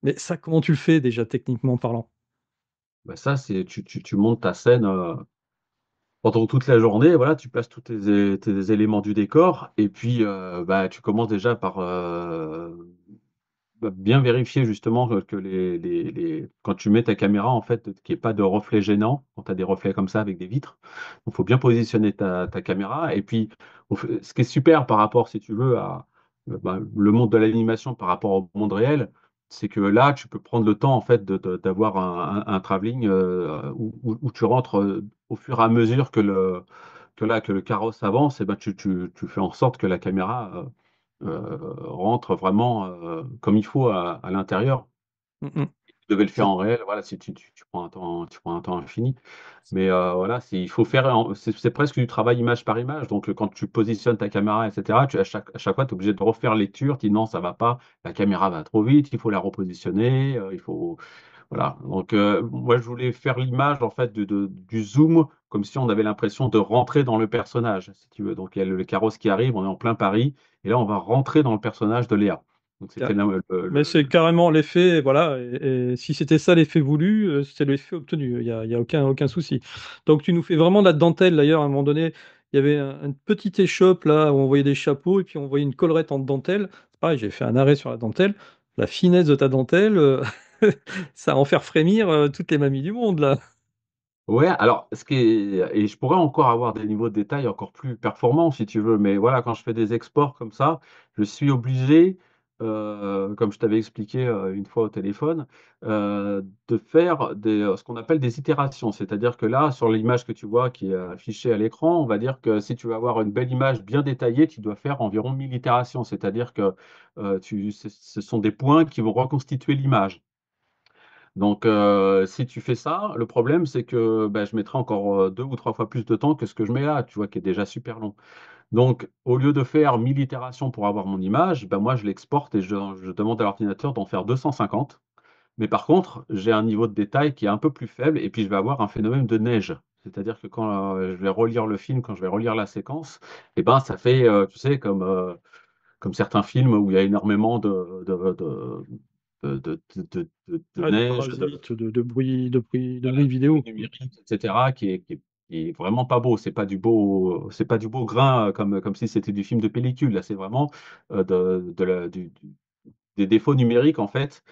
mais ça, comment tu le fais déjà techniquement parlant? bah, ça, c'est tu montes ta scène, pendant toute la journée, voilà, tu places tous tes éléments du décor et puis, bah, tu commences déjà par, bah, bien vérifier justement que les quand tu mets ta caméra en fait, qu'il y ait pas de reflets gênants, quand tu as des reflets comme ça avec des vitres. Donc faut bien positionner ta caméra et puis ce qui est super par rapport, si tu veux, à, bah, le monde de l'animation par rapport au monde réel, c'est que là, tu peux prendre le temps en fait d'avoir un travelling, où tu rentres, au fur et à mesure que le carrosse avance et ben tu fais en sorte que la caméra, rentre vraiment, comme il faut à l'intérieur. Mmh mh. Tu devais le faire C'est en réel, voilà, si tu prends un temps infini. Mais, voilà, il faut faire c'est presque du travail image par image. Donc, quand tu positionnes ta caméra et cetera, à chaque fois, tu es obligé de refaire lecture. Tu dis: «Non, ça va pas, la caméra va trop vite, il faut la repositionner, il faut» voilà. Donc, moi, je voulais faire l'image, en fait, du zoom, comme si on avait l'impression de rentrer dans le personnage, si tu veux. Donc, il y a le carrosse qui arrive, on est en plein Paris et là, on va rentrer dans le personnage de Léa. Donc, ca c'était la mais c'est carrément l'effet, voilà, et si c'était ça l'effet voulu, c'est l'effet obtenu, il y a aucun souci. Donc tu nous fais vraiment de la dentelle. D'ailleurs, à un moment donné, il y avait une petite échoppe là, où on voyait des chapeaux et puis on voyait une collerette en dentelle. C'est pareil, j'ai fait un arrêt sur la dentelle. La finesse de ta dentelle, ça va en faire frémir, toutes les mamies du monde là. Ouais, alors ce qui est et je pourrais encore avoir des niveaux de détail encore plus performants si tu veux, mais voilà, quand je fais des exports comme ça, je suis obligé, comme je t'avais expliqué, une fois au téléphone, de faire ce qu'on appelle des itérations. C'est-à-dire que là, sur l'image que tu vois qui est affichée à l'écran, on va dire que si tu veux avoir une belle image bien détaillée, tu dois faire environ 1000 itérations. C'est-à-dire que, ce sont des points qui vont reconstituer l'image. Donc, si tu fais ça, le problème, c'est que, bah, je mettrai encore, 2 ou 3 fois plus de temps que ce que je mets là, tu vois? Qui est déjà super long. Donc, au lieu de faire 1000 itérations pour avoir mon image, bah, moi, je l'exporte et je demande à l'ordinateur d'en faire 250. Mais par contre, j'ai un niveau de détail qui est un peu plus faible et puis je vais avoir un phénomène de neige. C'est-à-dire que quand, je vais relire le film, quand je vais relire la séquence et ben, ça fait, tu sais, comme certains films où il y a énormément de Ouais, de neige, parasites, de voilà, bruit vidéo. Mmh. numérique et cetera, qui est vraiment pas beau. C'est pas du beau grain, comme si c'était du film de pellicule. Là, c'est vraiment, de la du des défauts numériques, en fait,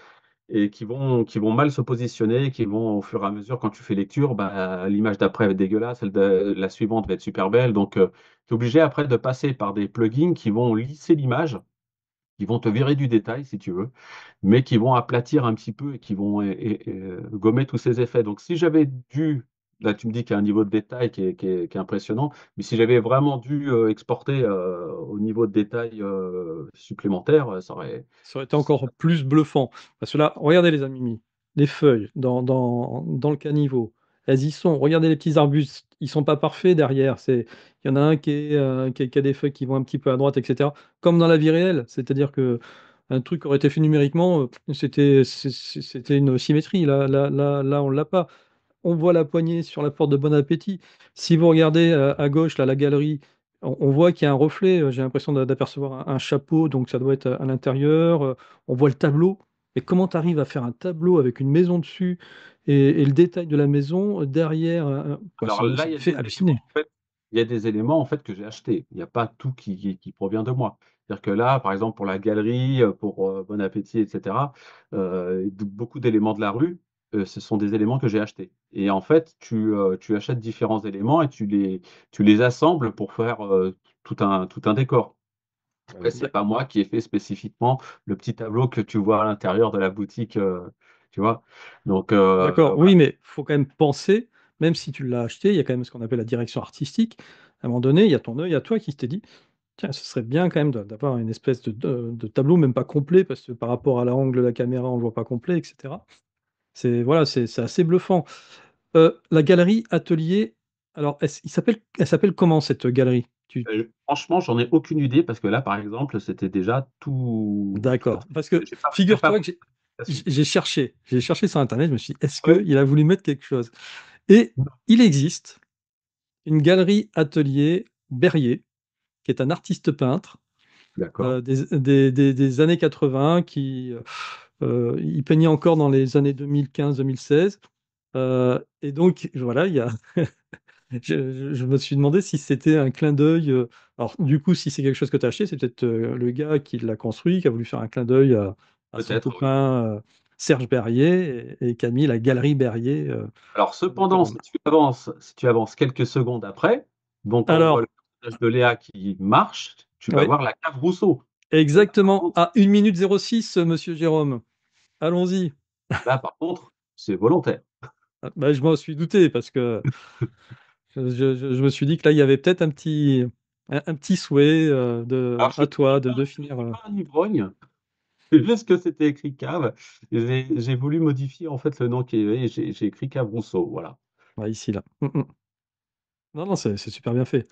et qui vont mal se positionner, qui vont au fur et à mesure, quand tu fais lecture, bah, l'image d'après va être dégueulasse, celle de la suivante va être super belle. Donc, tu es obligé après de passer par des plugins qui vont lisser l'image, qui vont te virer du détail, si tu veux, mais qui vont aplatir un petit peu et qui vont gommer tous ces effets. Donc si j'avais dû là tu me dis qu'il y a un niveau de détail qui est impressionnant, mais si j'avais vraiment dû, exporter, au niveau de détail, supplémentaire, Ça aurait été encore plus bluffant. Parce que là, regardez les amis, les feuilles dans le caniveau, elles y sont. Regardez les petits arbustes, ils sont pas parfaits derrière. Il y en a un qui a des feuilles qui vont un petit peu à droite, et cetera. Comme dans la vie réelle, c'est-à-dire qu'un truc qui aurait été fait numériquement, c'était une symétrie. Là, on l'a pas. On voit la poignée sur la porte de Bon Appétit. Si vous regardez, à gauche, là, la galerie, on voit qu'il y a un reflet, j'ai l'impression d'apercevoir un chapeau, donc ça doit être à l'intérieur, on voit le tableau. Mais comment tu arrives à faire un tableau avec une maison dessus et le détail de la maison, derrière, bah, alors là, ça il me y a fait des éléments, halluciner. en fait il y a des éléments, en fait, que j'ai achetés. Il n'y a pas tout qui provient de moi. C'est-à-dire que là, par exemple, pour la galerie, pour, Bon Appétit et cetera, beaucoup d'éléments de la rue, ce sont des éléments que j'ai achetés et en fait, tu achètes différents éléments et tu les assembles pour faire, tout un décor. Après, c'est D'ac pas moi qui ai fait spécifiquement le petit tableau que tu vois à l'intérieur de la boutique, tu vois? Donc, d'accord, voilà. oui, mais il faut quand même penser, même si tu l'as acheté, il y a quand même ce qu'on appelle la direction artistique. À un moment donné, il y a ton œil à toi qui s'est dit: «Tiens, ce serait bien quand même d'avoir une espèce de tableau, même pas complet, parce que par rapport à l'angle de la caméra, on ne le voit pas complet, et cetera». C'est voilà, c'est assez bluffant. La galerie atelier, alors elle s'appelle comment cette galerie? Franchement, j'en ai aucune idée parce que là, par exemple, c'était déjà tout D'accord, parce que j'ai pas figure-toi que posé la suite. j'ai cherché sur internet, je me suis dit: «Est-ce Ouais. qu'il a voulu mettre quelque chose?» Et Non. il existe une galerie atelier Berrier, qui est un artiste peintre, D'accord. des années 80 qui, il peignait encore dans les années 2015-2016. Et donc voilà, il y a je me suis demandé si c'était un clin d'œil, alors du coup, si c'est quelque chose que tu as acheté, c'est peut-être, le gars qui l'a construit, qui a voulu faire un clin d'œil à son Peut-être, oui. copain, Serge Berrier et qui a mis la galerie Berrier, Alors sur le cependant, décor. si tu avances quelques secondes après, donc quand on voit Alors, le personnage de Léa qui marche, tu vas oui, voir la cave Rousseau. Et exactement, à 1 minute 06, monsieur Jérôme. Allons-y. là, par contre, c'est volontaire. Ah, bah, je m'en suis douté parce que je me suis dit que là, il y avait peut-être un petit souhait, Alors à toi de finir, je suis pas un ivrogne, c'est juste que c'était écrit cave et j'ai voulu modifier en fait le nom qui est et j'ai écrit cave Rousseau, voilà. ouais, ici, là. Non, non, c'est super bien fait.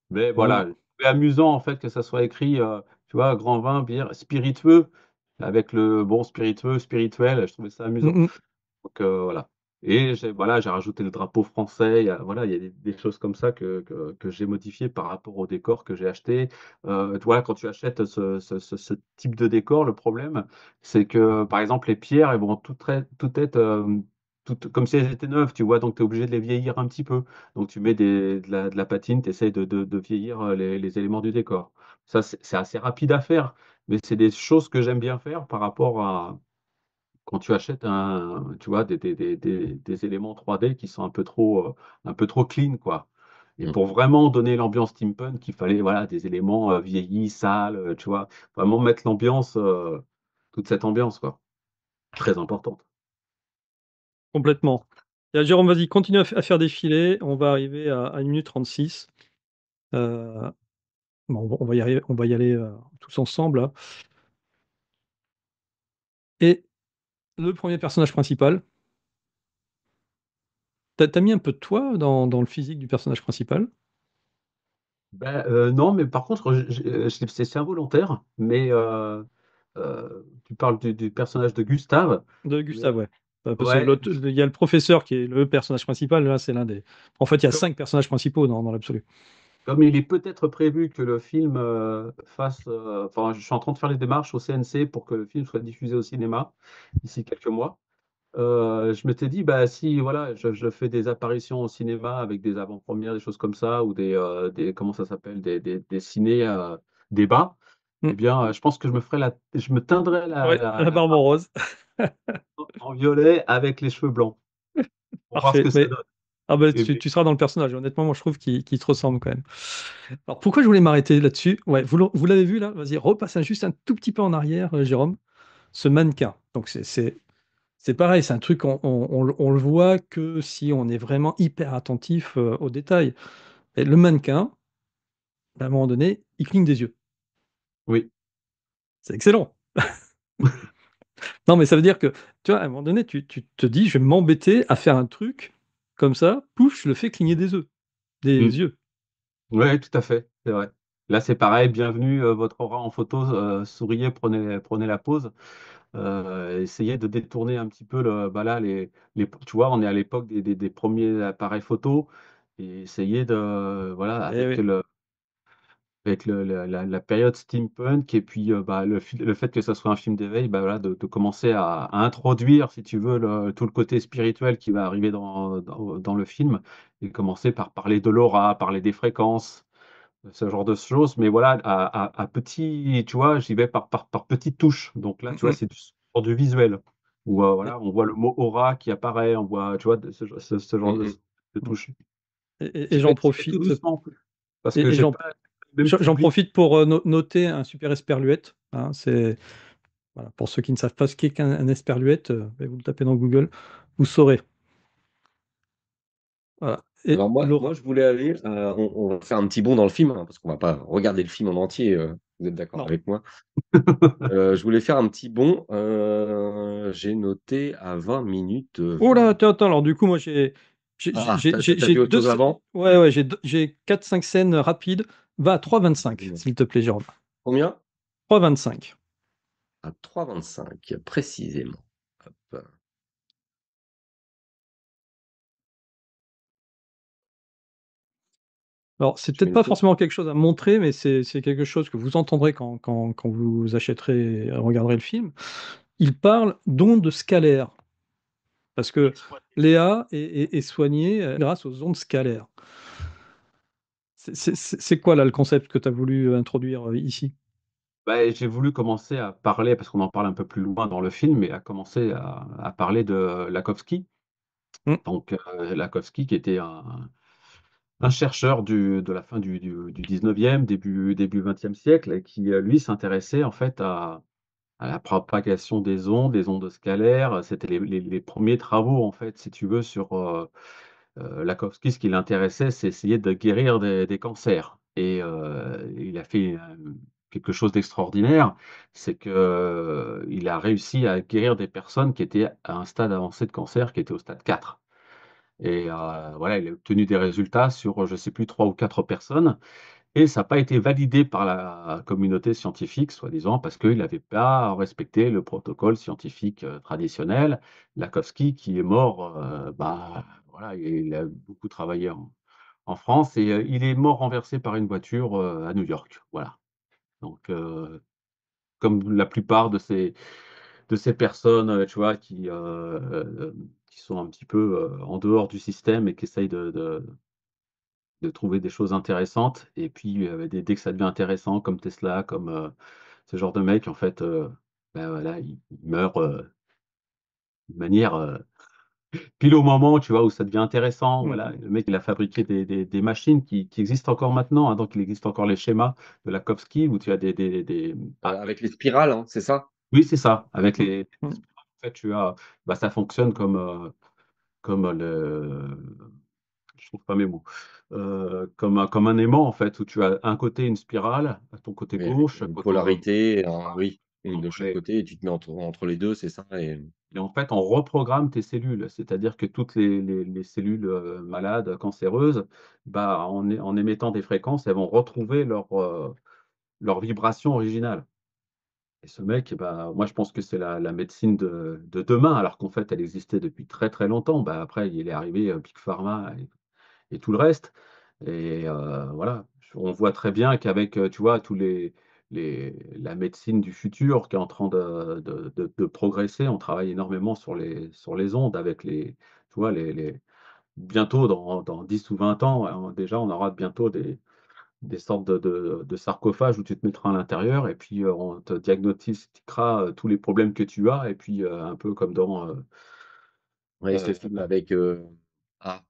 Mais Non, non. voilà, c'est amusant en fait que ça soit écrit, tu vois, grand vin, bière, spiritueux, avec le bon spiritueux, spirituel, je trouvais ça amusant. Mmh mh. Donc voilà. Et j'ai rajouté le drapeau français, il y a des choses comme ça que j'ai modifiées par rapport au décor que j'ai acheté. Tu vois, quand tu achètes ce type de décor, le problème, c'est que, par exemple, les pierres, elles vont toutes être, toutes comme si elles étaient neuves, tu vois? Donc tu es obligé de les vieillir un petit peu. Donc tu mets de la patine, tu essayes de vieillir, les éléments du décor. Ça, c'est assez rapide à faire, mais c'est des choses que j'aime bien faire par rapport à quand tu achètes tu vois, des éléments 3D qui sont un peu trop clean, quoi. Et Mmh. pour vraiment donner l'ambiance steampunk, il fallait, voilà, des éléments, vieillis, sales, tu vois? Vraiment mettre l'ambiance, toute cette ambiance, quoi, très importante. Complètement. Jérôme, vas-y, continue à faire défiler. On va arriver à 1 minute 36. Heu, bon, on va y aller, tous ensemble, là. Et le premier personnage principal, tu as mis un peu de toi dans le physique du personnage principal? Ben, non, mais par contre, c'est involontaire, mais tu parles du personnage de Gustave, De mais Gustave, ouais. Parce que ouais, l'autre, il y a le professeur qui est le personnage principal, là, c'est l'un des en fait, il y a comme 5 personnages principaux dans l'absolu. Comme il est peut-être prévu que le film, enfin, je suis en train de faire les démarches au CNC pour que le film soit diffusé au cinéma d'ici quelques mois. Je m'étais dit: «Bah, si voilà, je fais des apparitions au cinéma avec des avant-premières, des choses comme ça ou des comment ça s'appelle? Des ciné, débats Mmh. et bien, je pense que je me teindrais la Ouais, la la la barbe en barbe rose. en violet avec les cheveux blancs pour voir ce Parfait, que ça mais donne ah bah, et tu seras dans le personnage. Honnêtement, moi, je trouve qu'il te ressemble quand même. Alors pourquoi je voulais m'arrêter là-dessus? Ouais, vous l'avez vu là? Vas-y, repasse juste un tout petit peu en arrière, Jérôme. Ce mannequin, donc c'est pareil, c'est un truc on le voit que si on est vraiment hyper attentif, aux détails. Et le mannequin, à un moment donné, il cligne des yeux. oui, C'est excellent! Non, mais ça veut dire que, tu vois, à un moment donné, tu te dis: «Je vais m'embêter à faire un truc comme ça, pouf, je le fais cligner mmh, des yeux». ouais, tout à fait, c'est vrai. Là, c'est pareil, bienvenue, votre aura en photo, souriez, prenez la pose. Essayer de détourner un petit peu bah, là, tu vois, on est à l'époque des 1ers appareils photo et essayer de voilà, Eh oui. avec la période steampunk et puis, bah, le fait que ça soit un film d'éveil, bah, voilà, de commencer à introduire, si tu veux, tout le côté spirituel qui va arriver dans le film et commencer par parler de l'aura, parler des fréquences, ce genre de choses, mais voilà, à petit, tu vois, j'y vais par petites touches. Donc là, Mmh tu vois, mh. c'est sur du visuel où, Et voilà, on voit le mot aura qui apparaît, on voit, tu vois, ce genre Mmh de mh. mmh touches. et j'en J'y vais tout profite, doucement, parce que et j'ai pas le même j'en public. profite pour, noter un super esperluette, hein. C'est voilà, pour ceux qui ne savent pas ce qu'est qu'un esperluette, beh, vous le tapez dans Google, vous saurez. Voilà et Alors moi Laura je voulais aller, on va faire un petit bond dans le film, hein, parce qu'on va pas regarder le film en entier, vous êtes d'accord non. avec moi? Je voulais faire un petit bond, j'ai noté à 20 minutes, Oh là, 20. attends, alors du coup, moi Ah, tu as j'ai vu autre 2 chose scè avant? ouais, ouais, j'ai 4-5 scènes rapides. Va à 3:25, Dis-moi. s'il te plaît, Jérôme. Combien? 3:25. À 3:25 précisément. Hop, Alors, c'est je peut-être mets une pas pause. forcément quelque chose à montrer, mais c'est quelque chose que vous entendrez quand vous achèterez regarderez le film. Il parle d'ondes scalaires. Parce que Léa est soignée, grâce aux ondes scalaires. C'est quoi là le concept que tu as voulu, introduire, ici? Bah, j'ai voulu commencer à parler, parce qu'on en parle un peu plus loin dans le film, mais à commencer à parler de Lakhovsky. Mmh. Donc, Lakhovsky qui était un chercheur de la fin du 19e, début 20e siècle, et qui, lui, s'intéressait en fait à la propagation des ondes scalaires. C'était les premiers travaux, en fait, si tu veux, sur Lakhovsky. Ce qui l'intéressait, c'est essayer de guérir des cancers. Et il a fait quelque chose d'extraordinaire, c'est qu'il a réussi à guérir des personnes qui étaient à un stade avancé de cancer, qui étaient au stade 4. Et voilà, il a obtenu des résultats sur, je ne sais plus, 3 ou 4 personnes, et ça n'a pas été validé par la communauté scientifique, soi-disant, parce qu'il n'avait pas respecté le protocole scientifique, traditionnel. Lakhovsky qui est mort, bah, voilà, il a beaucoup travaillé en France, et il est mort renversé par une voiture, à New York, voilà. Donc comme la plupart de ces personnes, tu vois, qui sont un petit peu, en dehors du système et qui essayent de trouver des choses intéressantes, et puis, dès que ça devient intéressant comme Tesla, comme, ce genre de mec, en fait, bah, voilà, il meurt, de manière, pile au moment, tu vois, où ça devient intéressant. Mmh. Voilà, le mec, il a fabriqué des machines qui existent encore maintenant, hein, donc il existe encore les schémas de Lakhovsky où tu as Avec les spirales, hein, c'est ça? oui, c'est ça, avec Mmh. les Mmh. spirales, en fait, tu as bah, ça fonctionne comme je trouve pas mes mots, comme un aimant, en fait, où tu as un côté une spirale, à ton côté Oui, avec gauche, à une côté polarité, un oui, une de entre chaque les côté et tu te mets entre les 2, c'est ça? et en fait, on reprogramme tes cellules. C'est-à-dire que toutes les cellules, malades, cancéreuses, bah, en émettant des fréquences, elles vont retrouver leur vibration originale. Et ce mec, bah, moi, je pense que c'est la médecine de demain, alors qu'en fait, elle existait depuis très, très longtemps. Bah, après, il est arrivé, Big Pharma et tout le reste, et voilà. On voit très bien qu'avec, tu vois, tous la médecine du futur qui est en train de progresser. On travaille énormément sur les ondes avec tu vois, bientôt dans 10 ou 20 ans, déjà, on aura bientôt des sortes de sarcophages où tu te mettras à l'intérieur, et puis, on te diagnostiquera, tous les problèmes que tu as, et puis, un peu comme dans, Ouais, ce film la avec, ah,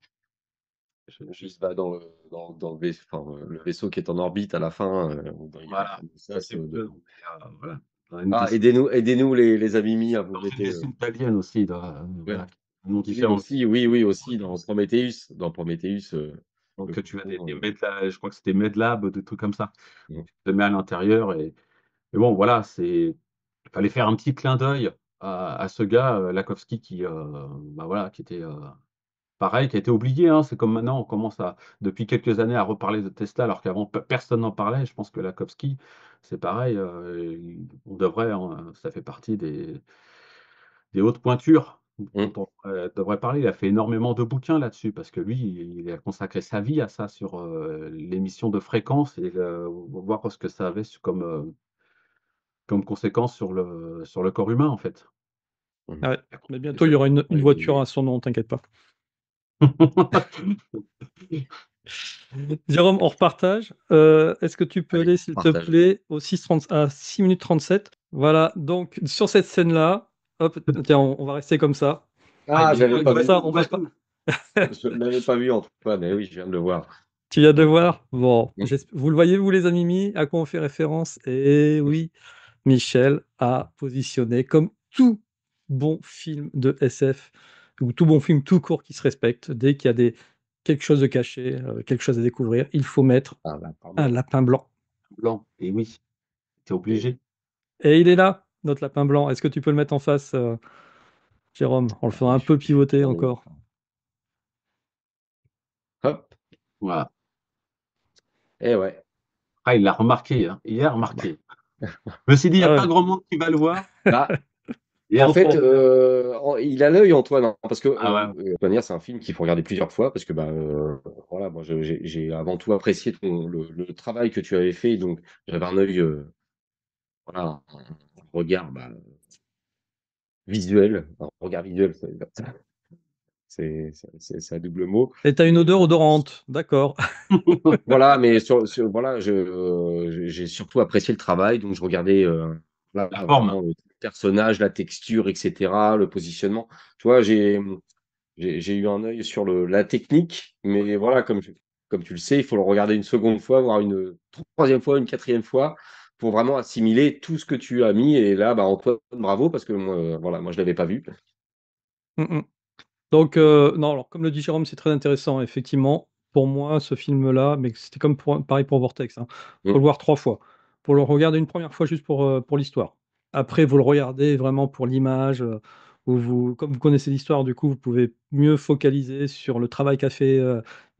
je il se bat dans le vaisseau, enfin, le vaisseau qui est en orbite à la fin, où il y a le voilà, fameux je sais sas plus de le nom, mais, voilà, dans une des ah, aidez-nous les amis à vous dans une mettez, dessin italienne aussi, ouais, voilà, un nom mais différent aussi. aussi oui, aussi dans Prometheus, le Donc, tu as des poumon, Medla je crois que c'était Medlab, des trucs comme ça. mmh, Tu te mets à l'intérieur, et bon, voilà, il fallait faire un petit clin d'œil à ce gars, Lakhovsky, qui, bah, voilà, qui était, pareil, qui a été oublié, hein. C'est comme maintenant, on commence depuis quelques années, à reparler de Tesla, alors qu'avant personne n'en parlait. Je pense que Lakhovsky, c'est pareil, on devrait, ça fait partie des hautes pointures dont mmh. on devrait parler. Il a fait énormément de bouquins là-dessus, parce que lui, il a consacré sa vie à ça, sur, l'émission de fréquences, et voir ce que ça avait comme conséquence sur le corps humain, en fait. Mmh. Ouais, mais Et bientôt, il ça y aura une Ouais, voiture à son nom, t'inquiète pas. Jérôme, on repartage. Est-ce que tu peux allez, aller, s'il te partage. plaît, au 6:30 à 6 minutes 37? Voilà, donc sur cette scène-là, hop, tiens, on va rester comme ça. Ah, Ah, je l'avais pas Comme vu. ça, on va pas. Je ne l'avais pas vu Antoine, eh oui, je viens de le voir. Tu viens de voir? Bon, Mmh, vous le voyez, vous, les amis mis, à quoi on fait référence? Eh mmh. oui, Michel a positionné, comme tout bon film de SF, ou tout bon film tout court qui se respecte, dès qu'il y a quelque chose de caché, quelque chose à découvrir, il faut mettre Ah bah, pas un blanc. lapin blanc. blanc, et oui, tu es Et obligé. Et il est là, notre lapin blanc. Est-ce que tu peux le mettre en face, Jérôme, en le faisant allez, un peu je vais pivoter faire le encore? hop, Voilà. et ouais. Ah, il l'a remarqué, hein, il a Ah bah remarqué. Je me suis dit: «Il y a Ah pas ouais. grand monde qui va le voir», bah, et en entre fait, autres, il a l'œil Antoine, hein, parce que, ah ouais, de toute manière, c'est un film qu'il faut regarder plusieurs fois parce que, bah, voilà, moi, j'ai avant tout apprécié le travail que tu avais fait, donc j'avais un œil, voilà, un regard, bah, visuel, un regard visuel, ça veut dire ça. C'est à double mot. Et tu as une Et odeur odorante, d'accord. voilà, mais voilà, j'ai surtout apprécié le travail, donc je regardais, voilà, La forme. vraiment le personnage, la texture, et cetera, le positionnement. Tu vois, j'ai eu un œil sur la technique, mais voilà, comme tu le sais, il faut le regarder une seconde fois, voire une troisième fois, une quatrième fois, pour vraiment assimiler tout ce que tu as mis. Et là, bah, Antoine, bravo, parce que moi, voilà, moi je l'avais pas vu. Mmh mh. Donc non, alors comme le dit Jérôme, c'est très intéressant effectivement. Pour moi, ce film-là, mais c'était comme pareil pour Vortex, hein. Faut le Mmh. voir 3 fois. Faut le regarder une première fois juste pour l'histoire. Après, vous le regardez vraiment pour l'image, où comme vous connaissez l'histoire, du coup, vous pouvez mieux focaliser sur le travail qu'a fait,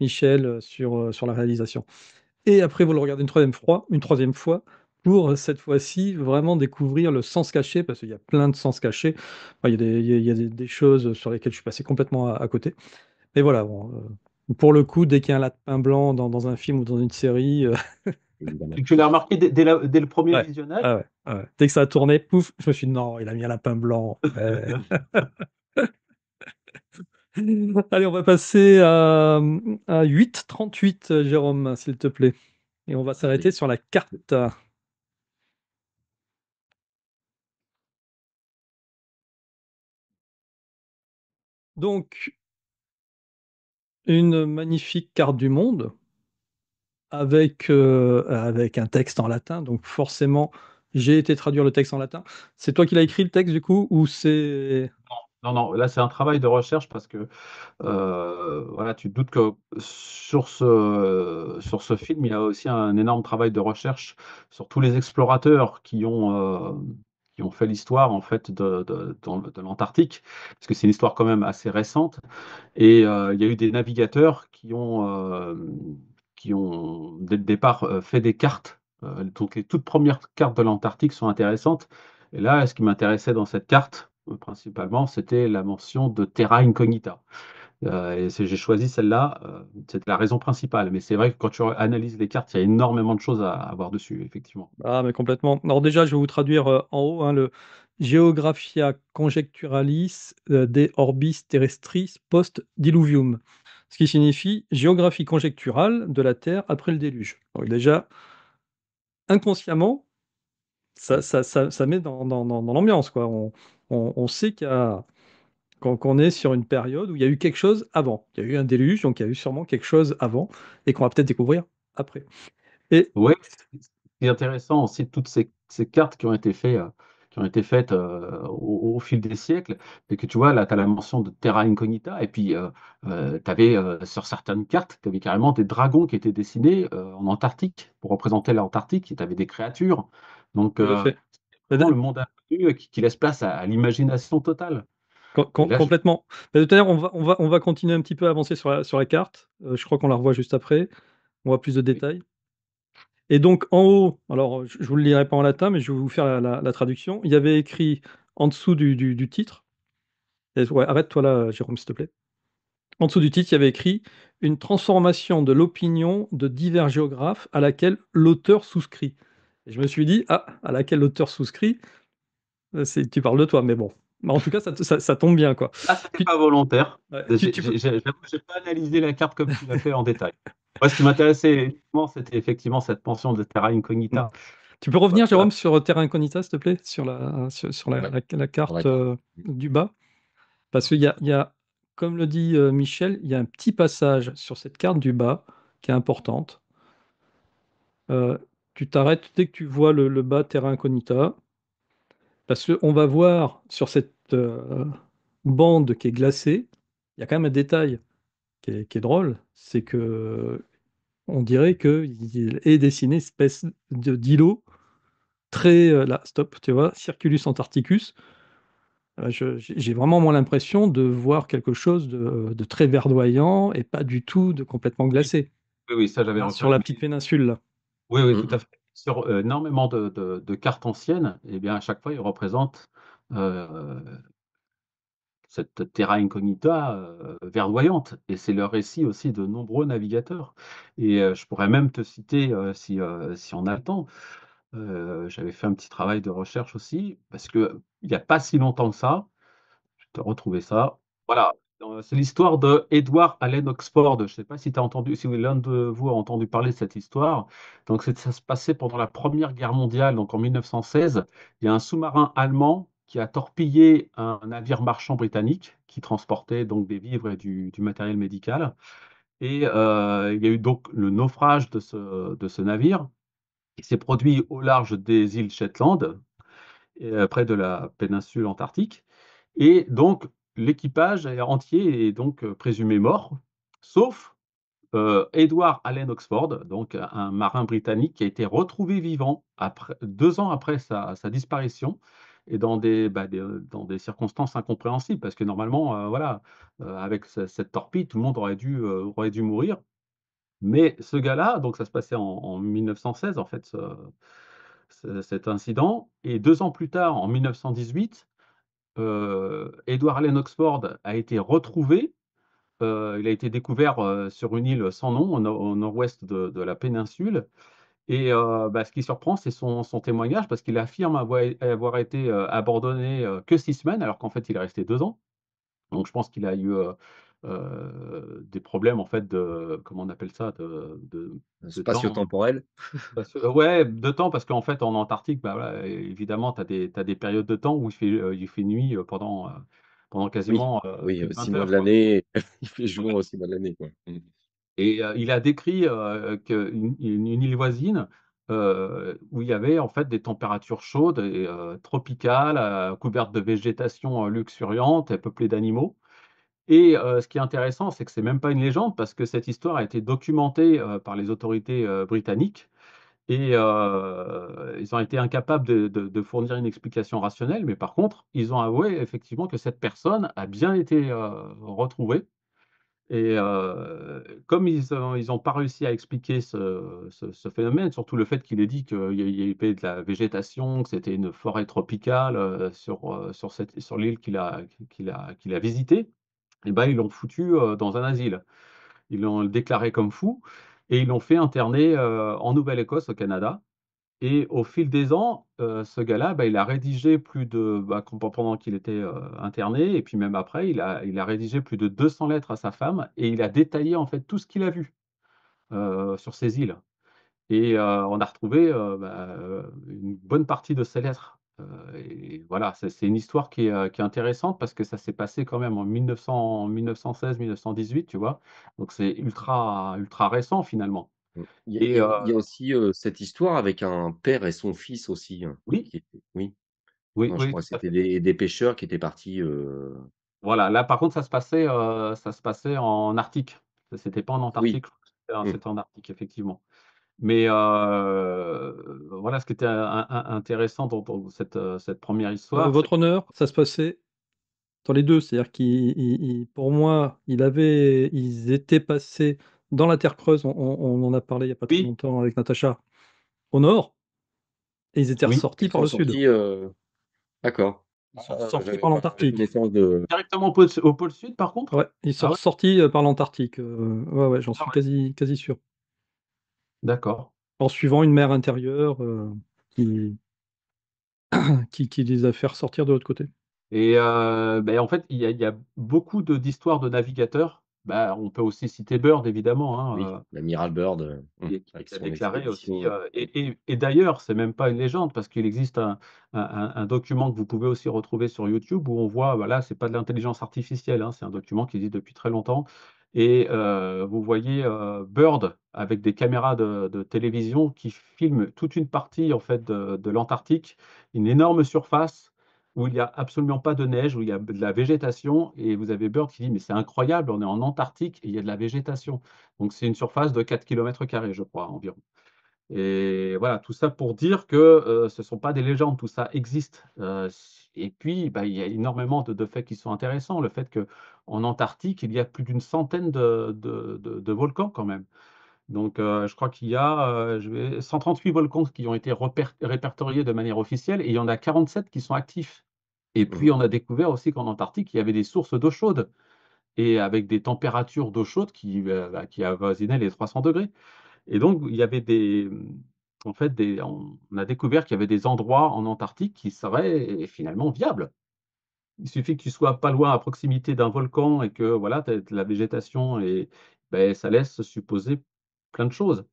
Michel, sur la réalisation. Et après, vous le regardez une troisième fois pour, cette fois-ci, vraiment découvrir le sens caché, parce qu'il y a plein de sens cachés. Enfin, il y a des choses sur lesquelles je suis passé complètement à côté. Mais voilà, bon, pour le coup, dès qu'il y a un lapin blanc dans un film ou dans une série, Évidemment. Tu l'as remarqué dès le premier ouais, visionnage? ah ouais, ah ouais. Dès que ça a tourné, pouf, je me suis dit: «Non, il a mis un lapin blanc». Ouais. Allez, on va passer à 8:38, Jérôme, s'il te plaît, et on va Allez. s'arrêter sur la carte. Donc une magnifique carte du monde avec un texte en latin, donc forcément, j'ai été traduire le texte en latin. C'est toi qui l'as écrit le texte du coup ou c'est Non, non, là, c'est un travail de recherche parce que, voilà, tu te doutes que sur ce film, il y a aussi un énorme travail de recherche sur tous les explorateurs qui ont fait l'histoire, en fait, de l'Antarctique, parce que c'est une histoire quand même assez récente. Et il y a eu des navigateurs qui ont dès le départ, fait des cartes. Donc les toutes premières cartes de l'Antarctique sont intéressantes. Et là, ce qui m'intéressait dans cette carte, principalement, c'était la mention de terra incognita. Et j'ai choisi celle-là, c'était la raison principale. Mais c'est vrai que quand tu analyses les cartes, il y a énormément de choses à voir dessus, effectivement. ah mais complètement. Alors déjà, je vais vous traduire, en haut, hein, le Geographia Conjecturalis, de Orbis Terrestris post Diluvium, ce qui signifie géographie conjecturale de la Terre après le déluge. Donc déjà, inconsciemment, ça met dans l'ambiance, quoi. On sait qu'on est sur une période où il y a eu quelque chose avant. Il y a eu un déluge, donc il y a eu sûrement quelque chose avant et qu'on va peut-être découvrir après. Et Ouais, ce qui est intéressant aussi, toutes ces cartes qui ont été faites, au fil des siècles, et que tu vois, là, tu as la mention de terra incognita et puis, tu avais, sur certaines cartes, tu avais carrément des dragons qui étaient dessinés, en Antarctique, pour représenter l'Antarctique, et tu avais des créatures. Donc, tout à fait. vraiment le monde inconnu, qui laisse place à l'imagination totale. Et là, je Complètement. Bah, tout à l'heure, on va continuer un petit peu à avancer sur la carte. Je crois qu'on la revoit juste après. On voit plus de oui, détails. Et donc en haut, alors je vous le lirai pas en latin, mais je vais vous faire la traduction. Il y avait écrit en dessous du titre, ouais, arrête-toi là, Jérôme, s'il te plaît. En dessous du titre, il y avait écrit une transformation de l'opinion de divers géographes à laquelle l'auteur souscrit. Et je me suis dit, ah, à laquelle l'auteur souscrit, tu parles de toi, mais bon. Mais en tout cas, ça tombe bien, quoi. là, c'était Tu, pas volontaire. ouais, J'avoue que j'ai pas analysé la carte comme tu l'as fait en détail. Moi, ce qui m'intéressait uniquement, c'était effectivement cette mention de terra hmm. incognita. Tu peux revenir, Voilà. Jérôme, sur Terra Incognita, s'il te plaît, sur Ouais, la sur carte la carte. du bas. Parce qu'il y a, comme le dit Michel, il y a un petit passage sur cette carte du bas qui est importante. Euh, Tu t'arrêtes dès que tu vois le bas Terra Incognita, parce qu'on va voir sur cette bande qui est glacée, il y a quand même un détail qui est drôle, c'est que on dirait qu'il est dessiné une espèce d'îlot très... là, stop, tu vois, Circulus Antarcticus. J'ai vraiment moi l'impression de voir quelque chose de très verdoyant et pas du tout de complètement Oui, glacé, oui, oui, ça j'avais hein, sur repéré. la petite péninsule là. Oui, oui, tout à Mmh. fait. Sur, énormément de cartes anciennes, et bien, à chaque fois, ils représentent, heu, cette terra incognita, verdoyante, et c'est le récit aussi de nombreux navigateurs. Et je pourrais même te citer, si on a le temps, j'avais fait un petit travail de recherche aussi, parce qu'il y a pas si longtemps que ça, je vais te retrouver ça. Voilà, C'est l'histoire de Edward Allen Oxford. Je ne sais pas si si l'un de vous a entendu parler de cette histoire. Donc, ça se passait pendant la Première Guerre mondiale, donc en 1916. Il y a un sous-marin allemand qui a torpillé un navire marchand britannique qui transportait donc des vivres et du matériel médical. Et il y a eu donc le naufrage de ce navire qui s'est produit au large des îles Shetland, près de la péninsule antarctique. Et donc, l'équipage entier est donc présumé mort, sauf Edward Allen Oxford, donc un marin britannique qui a été retrouvé vivant 2 ans après sa disparition et dans des circonstances incompréhensibles, parce que normalement, voilà, avec cette torpille, tout le monde aurait dû mourir. Mais ce gars-là, donc ça se passait en 1916, en fait, cet incident, et 2 ans plus tard, en 1918, Edward Allen Oxford a été retrouvé. Il a été découvert sur une île sans nom, au nord-ouest de la péninsule. Et ce qui surprend, c'est son témoignage, parce qu'il affirme avoir été abandonné que 6 semaines, alors qu'en fait, il est resté 2 ans. Donc, je pense qu'il a eu des problèmes, en fait, comment on appelle ça, de temps. Spatio-temporel? Ouais, de temps, parce qu'en fait, en Antarctique, bah, voilà, évidemment, t'as des périodes de temps où il fait nuit pendant Oui, quasiment oui, plus de 6 20 mois de heures, quoi. l'année, il fait jour 6 mois de l'année, quoi. Et il a décrit une île voisine où il y avait en fait des températures chaudes et tropicales, couvertes de végétation luxuriante et peuplées d'animaux. Et ce qui est intéressant, c'est que c'est même pas une légende, parce que cette histoire a été documentée par les autorités britanniques. Et ils ont été incapables de fournir une explication rationnelle, mais par contre, ils ont avoué effectivement que cette personne a bien été retrouvée. Et comme ils ont pas réussi à expliquer ce phénomène, surtout le fait qu'il ait dit qu'il y avait de la végétation, que c'était une forêt tropicale sur l'île qu'il a visitée, et ben, ils l'ont foutu dans un asile. Ils l'ont déclaré comme fou et ils l'ont fait interner en Nouvelle-Écosse, au Canada. Et au fil des ans, ce gars-là, il a rédigé pendant qu'il était interné, et puis même après, il a rédigé plus de 200 lettres à sa femme, et il a détaillé en fait tout ce qu'il a vu sur ces îles. Et on a retrouvé une bonne partie de ces lettres. Et voilà, c'est une histoire qui est intéressante, parce que ça s'est passé quand même en 1916-1918, tu vois. Donc c'est ultra, ultra récent finalement. Et Il y a aussi, cette histoire avec un père et son fils aussi, oui, qui était oui, oui, non, je oui, crois tout que à c'était fait. des pêcheurs qui étaient partis, Voilà, là par contre ça se passait en Arctique. C'était pas en oui, Antarctique, mmh, c'était en Arctique effectivement. Mais voilà, ce qui était intéressant dans cette première histoire, c'est Votre honneur, ça se passait dans les 2, c'est-à-dire qu'il pour moi, ils étaient passés dans la terre creuse, on en a parlé il y a pas très oui, longtemps avec Natacha, au nord, et ils étaient oui, ressortis ils par sont le sud. sortis, d'accord. Ils sont ressortis J'avais par pas l'Antarctique. connaissance de directement au pôle sud par contre? Ouais, ils sont Ah ouais? ressortis, par l'Antarctique, ouais, ouais, j'en Ah suis ouais, quasi sûr. d'accord. En suivant une mer intérieure, qui qui les a fait ressortir de l'autre côté. Et en fait, il y a beaucoup d'histoires de navigateurs. Bah, on peut aussi citer Byrd évidemment, oui, hein. l'amiral Byrd, avec Qui a son déclaré aussi, expédition, et d'ailleurs, c'est même pas une légende, parce qu'il existe un document que vous pouvez aussi retrouver sur YouTube, où on voit, voilà, c'est pas de l'intelligence artificielle, hein, c'est un document qui existe depuis très longtemps. Et vous voyez Byrd avec des caméras de télévision qui filment toute une partie en fait de l'Antarctique, une énorme surface où il y a absolument pas de neige, où il y a de la végétation, et vous avez Byrd qui dit: «Mais c'est incroyable, on est en Antarctique et il y a de la végétation». Donc c'est une surface de 4 km², je crois, environ. Et voilà, tout ça pour dire que ce ne sont pas des légendes, tout ça existe. Et puis, il y a énormément de faits qui sont intéressants. Le fait qu'en Antarctique, il y a plus d'une centaine de volcans quand même. Donc, je crois qu'il y a 138 volcans qui ont été répertoriés de manière officielle, et il y en a 47 qui sont actifs. Et mmh, puis, on a découvert aussi qu'en Antarctique, il y avait des sources d'eau chaude, et avec des températures d'eau chaude qui avoisinaient les 300 degrés. Et donc, il y avait en fait, on a découvert qu'il y avait des endroits en Antarctique qui seraient finalement viables. il suffit que tu sois pas loin, à proximité d'un volcan et que voilà, tu as de la végétation et beh, ça laisse supposer plein de choses.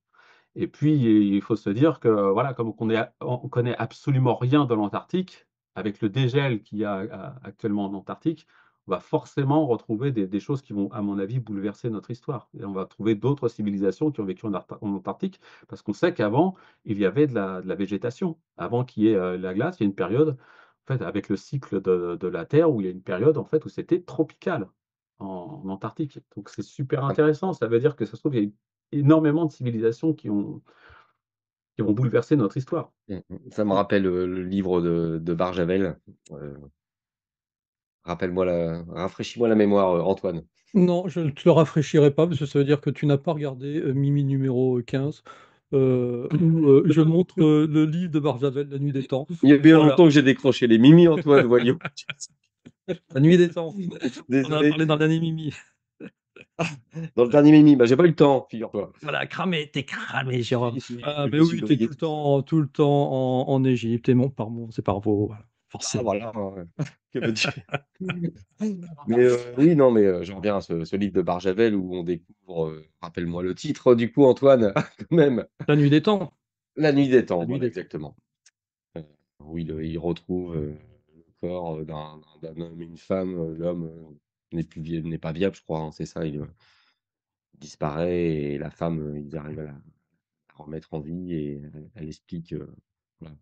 Et puis, il faut se dire que, voilà, comme on connaît absolument rien de l'Antarctique, avec le dégel qu'il y a actuellement en Antarctique, on va forcément retrouver des choses qui vont, à mon avis, bouleverser notre histoire. Et on va trouver d'autres civilisations qui ont vécu en Antarctique, parce qu'on sait qu'avant, il y avait de la végétation. Avant qu'il y ait la glace, il y a une période, en fait, avec le cycle de la Terre, où il y a une période en fait, où c'était tropical en Antarctique. Donc c'est super Ah, intéressant. Ça veut dire que ça se trouve, il y a eu énormément de civilisations qui ont bouleversé notre histoire. Ça me rappelle, le livre de Barjavel. Heu, rafraîchis-moi la mémoire, Antoine. Non, je ne te le rafraîchirai pas parce que ça veut dire que tu n'as pas regardé, Mimi numéro 15, où, je montre, le livre de Barjavel, La nuit des temps. Il y a bien Voilà, longtemps que j'ai décroché les Mimi, Antoine, voyons. La nuit des temps. On en a Désolé. parlé dans le dernier Mimi. Dans le dernier Mimi, bah, j'ai pas eu le temps, figure-toi. Voilà, cramé, tu cramé, Jérôme. Ah, Je beh, me suis oui, tu es noyé tout ça. tout le temps en Égypte et mon c'est par vos voilà, Ah forcément. voilà, que veux-tu? Mais oui, non, mais j'en reviens à ce livre de Barjavel où on découvre, rappelle-moi le titre du coup Antoine, quand même? La nuit des temps, La nuit des la temps, nuit voilà des temps. exactement. Heu, où il retrouve, le corps, d'un homme et une femme, l'homme, n'est pas viable je crois, hein, c'est ça, il disparaît et la femme, ils arrivent à la remettre en vie et elle explique, voilà,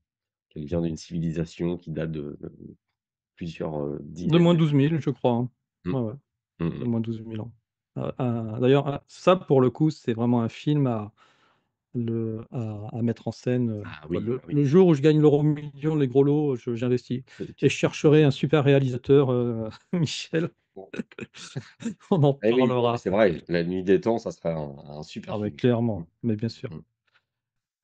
qu'elle vient d'une civilisation qui date de plusieurs, De dizaines moins de 12 000, je crois, hein. mmh, Ouais, ouais, mmh de mh. moins 12 000 ans. D'ailleurs, ça pour le coup, c'est vraiment un film à mettre en scène, Ah quoi. oui, bah oui. Le jour où je gagne l'euro-million, les gros lots, j'investis Tu et je chercherai un super réalisateur, Michel, bon, on en eh oui, non mais parlera. c'est vrai, La nuit des temps, ça serait un super Ah ouais, film. Mmh, clairement, mais bien sûr. mmh.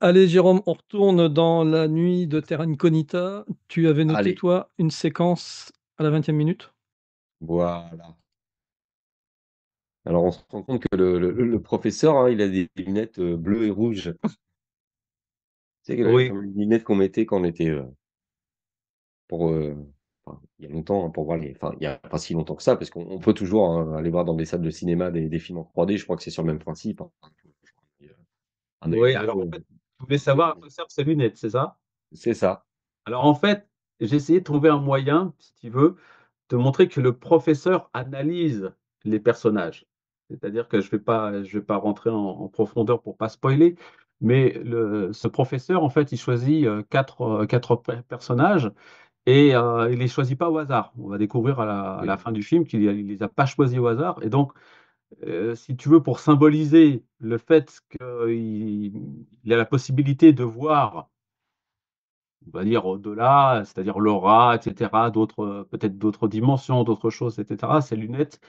Allez Jérôme, on retourne dans La nuit de Terra Incognita. Tu avais noté Allez, toi une séquence à la 20e minute? voilà. Alors on se rend compte que le professeur, hein, il a des lunettes, bleues et rouges. Tu sais, Oui. comme les lunettes qu'on mettait quand on était, pour, enfin, il y a longtemps, hein, pour voir les enfin, il y a pas si longtemps que ça, parce qu'on peut toujours, hein, aller voir dans des salles de cinéma des films en 3D, je crois que c'est sur le même principe, hein. Un œil Oui, alors en bleu, fait, tu voulais savoir à quoi servent ces lunettes, c'est ça? c'est ça. Alors en fait, j'ai essayé de trouver un moyen, si tu veux, de montrer que le professeur analyse les personnages. C'est-à-dire que je vais pas rentrer en profondeur pour pas spoiler, mais ce professeur, en fait, il choisit, 4 personnages et il les choisit pas au hasard. On va découvrir à la Oui, fin du film qu'il les a pas choisis au hasard et donc, si tu veux, pour symboliser le fait qu'il a la possibilité de voir, on va dire au-delà, c'est-à-dire l'aura et cetera, peut-être d'autres dimensions, d'autres choses et cetera. Ces lunettes,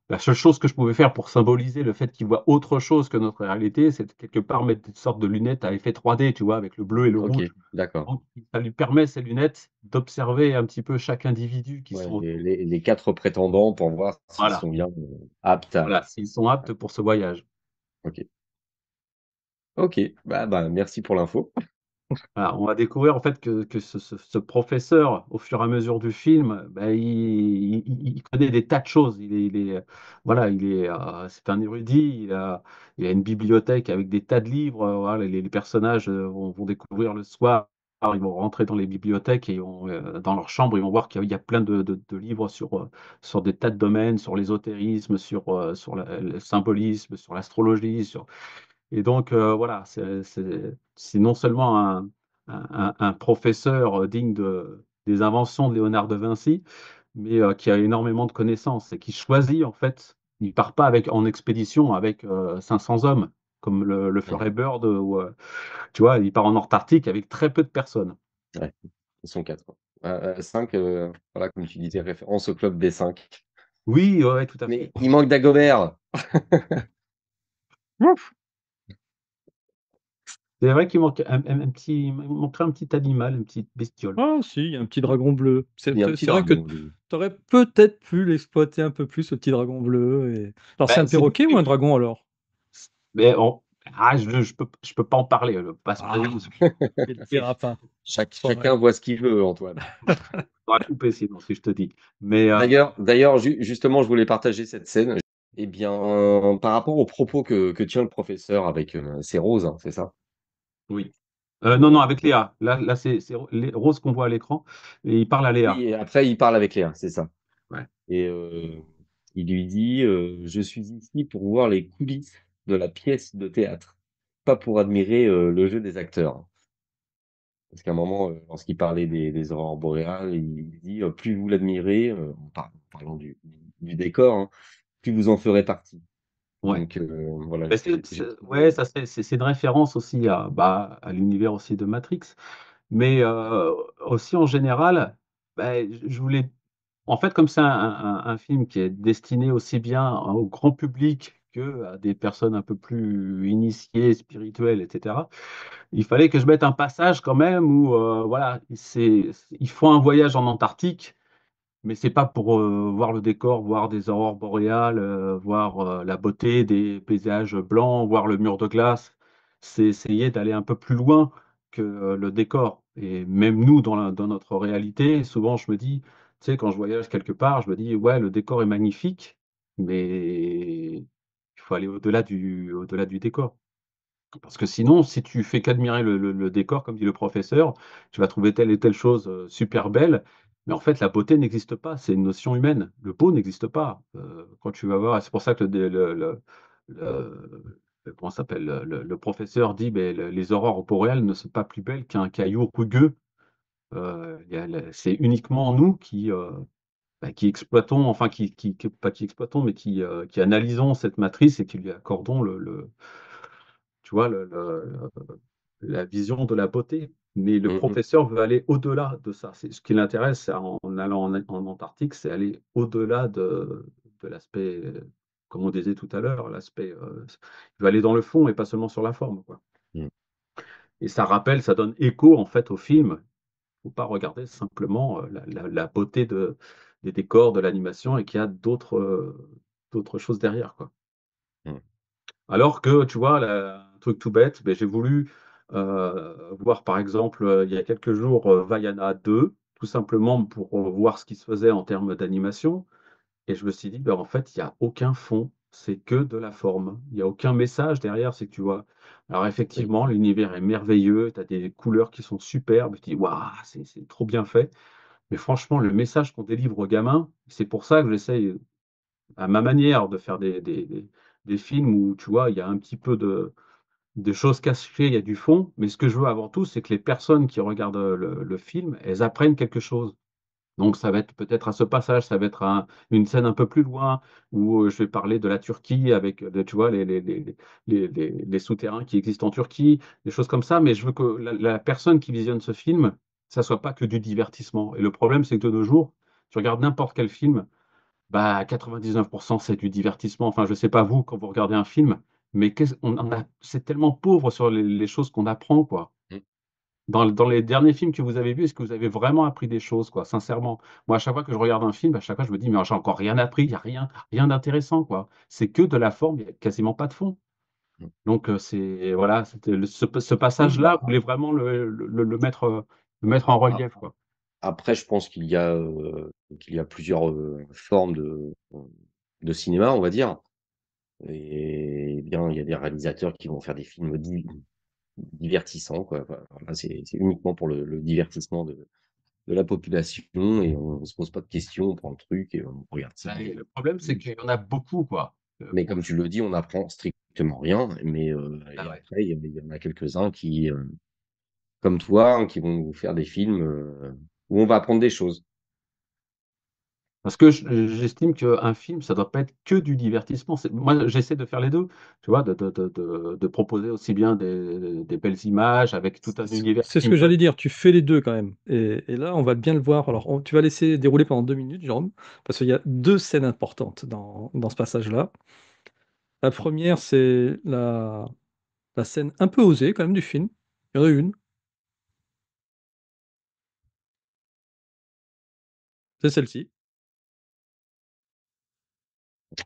la seule chose que je pouvais faire pour symboliser le fait qu'il voit autre chose que notre réalité, c'est de quelque part mettre une sorte de lunettes à effet 3D, tu vois? Avec le bleu et le OK, rouge. d'accord. Donc ça lui permet, ces lunettes, d'observer un petit peu chaque individu qui Ouais, sont autour. les 4 prétendants pour voir s'ils Voilà, sont bien, aptes à voilà, s'ils sont aptes pour ce voyage. OK. OK, bah, merci pour l'info. Voilà, on va découvrir en fait que ce professeur, au fur et à mesure du film, bah, il connaît des tas de choses. Voilà, c'est un érudit, il a une bibliothèque avec des tas de livres, voilà, les personnages, vont découvrir le soir, ils vont rentrer dans les bibliothèques et dans leur chambre, ils vont voir qu'il y a plein de livres sur des tas de domaines, sur l'ésotérisme, sur le symbolisme, sur l'astrologie, et donc, voilà, c'est non seulement un professeur, digne des inventions de Léonard de Vinci, mais qui a énormément de connaissances et qui choisit, en fait, il part pas en expédition avec 500 hommes, comme le Mmh, ferait Byrd, ou, tu vois, il part en Antarctique avec très peu de personnes. ouais, ils sont 4. 5, voilà, comme tu disais, référence au club B5. Oui, ouais, ouais, tout à fait. Mais il manque Dagobert! C'est vrai qu'il manque il manquerait un petit animal, une petite bestiole. Ah si, il y a un petit dragon bleu. Il y a un petit C'est vrai que dragon, tu lui. aurais peut-être pu l'exploiter un peu plus, ce petit dragon bleu. Alors c'est Bah, un c'est perroquet ou un difficile. dragon alors? Mais Ah, je peux pas en parler, pas Ah! spoiler. Il le dira pas. C'est pas vrai. Chacun voit ce qu'il veut, Antoine. On va couper sinon si je te dis. Mais D'ailleurs, justement, je voulais partager cette scène. Eh bien, par rapport aux propos que tient le professeur avec, c'est Rose, hein, c'est ça? oui. Non, non, avec Léa. Là, c'est Rose qu'on voit à l'écran et il parle à Léa. Oui, et après il parle avec Léa, c'est ça. Ouais. Et il lui dit, «Je suis ici pour voir les coulisses de la pièce de théâtre, pas pour admirer, le jeu des acteurs». Parce qu'à un moment, lorsqu'il parlait des aurores boréales, il dit, «Plus vous l'admirez», en parlant du décor, hein, «plus vous en ferez partie». Ouais. Donc voilà, Bah, ouais, ça c'est une référence aussi à, bah, à l'univers aussi de Matrix. Mais aussi en général, bah, je voulais en fait, comme c'est un film qui est destiné aussi bien au grand public qu'à des personnes un peu plus initiées, spirituelles, et cetera, il fallait que je mette un passage quand même où, voilà, ils font un voyage en Antarctique, mais c'est pas pour, voir le décor, voir des aurores boréales, voir, la beauté des paysages blancs, voir le mur de glace. C'est essayer d'aller un peu plus loin que, le décor et même nous dans notre réalité, souvent je me dis, tu sais, quand je voyage quelque part, je me dis: «Ouais, le décor est magnifique, mais il faut aller au-delà du décor». Parce que sinon, si tu fais qu'admirer le décor, comme dit le professeur, tu vas trouver telle et telle chose, super belle, mais en fait, la beauté n'existe pas, c'est une notion humaine. Le beau n'existe pas, quand tu vas voir c'est pour ça que comment ça s'appelle? Le professeur dit: «Beh, les aurores boréales ne sont pas plus belles qu'un caillou rugueux». Il y a le C'est uniquement nous qui, bah, qui exploitons, enfin qui pas qui exploitons, mais qui analysons cette matrice et qui lui accordons le tu vois, la vision de la beauté. Mais le Mmh mh. professeur veut aller au-delà de ça. C'est ce qui l'intéresse en allant en Antarctique, c'est aller au-delà de l'aspect, comme on disait tout à l'heure, l'aspect, il veut aller dans le fond et pas seulement sur la forme, quoi. Mmh. Et ça rappelle, ça donne écho en fait au film. Faut pas regarder simplement, la beauté des décors, de l'animation et qu'il y a d'autres choses derrière, quoi. Mmh. Alors que, tu vois, un truc tout bête, beh, j'ai voulu, voir par exemple, il y a quelques jours, Vaiana 2, tout simplement pour, voir ce qui se faisait en termes d'animation et je me suis dit: «Ben, en fait, il y a aucun fond, c'est que de la forme. Il y a aucun message derrière». C'est que tu vois alors Oui. effectivement, l'univers est merveilleux, tu as des couleurs qui sont superbes, tu dis: «Waouh, c'est trop bien fait». Mais franchement, le message qu'on délivre aux gamins, c'est pour ça que j'essaye, à ma manière, de faire des films où, tu vois, il y a un petit peu de choses cachées, il y a du fond, mais ce que je veux avant tout, c'est que les personnes qui regardent, le film, elles apprennent quelque chose. Donc ça va être peut-être à ce passage, ça va être une scène un peu plus loin où, je vais parler de la Turquie avec, tu vois, les souterrains qui existent en Turquie, des choses comme ça, mais je veux que la personne qui visionne ce film, ça soit pas que du divertissement et le problème, c'est que de nos jours, tu regardes n'importe quel film, bah, 99 c'est du divertissement. Enfin, je sais pas vous, quand vous regardez un film, mais qu'est-ce on en a c'est tellement pauvre sur les choses qu'on apprend, quoi. Mmh. Dans les derniers films que vous avez vus, est-ce que vous avez vraiment appris des choses, quoi? Sincèrement. Moi, à chaque fois que je regarde un film, à chaque fois, je me dis: «Mais j'ai encore rien appris, il y a rien d'intéressant, quoi». C'est que de la forme, il y a quasiment pas de fond. Mmh. Donc c'est voilà, c'était ce Oui, passage-là, bah, je voulais vraiment le mettre en a relief, quoi. après je pense qu'il y a plusieurs, formes de cinéma, on va dire. Et bien, il y a des réalisateurs qui vont faire des films divertissants, quoi. Voilà, c'est uniquement pour le divertissement de la population et on se pose pas de questions, on prend le truc et on regarde ça Bah et et le problème, c'est qu'il y en a beaucoup, quoi. mais Pour comme tu le dis, on n'apprend strictement rien, mais ah et ouais. après il y en a quelques-uns qui, comme toi, hein, qui vont nous faire des films, où on va apprendre des choses. Parce que j'estime qu'un film, ça doit pas être que du divertissement. Moi, j'essaie de faire les 2, tu vois? De proposer aussi bien des belles images avec tout un univers C'est ce qui me que donne j'allais dire, tu fais les 2 quand même et là, on va bien le voir. Alors on tu vas laisser dérouler pendant 2 minutes, Jérôme, parce qu'il y a 2 scènes importantes dans ce passage-là. La première, c'est la scène un peu osée quand même du film. Il y en a une, c'est celle-ci.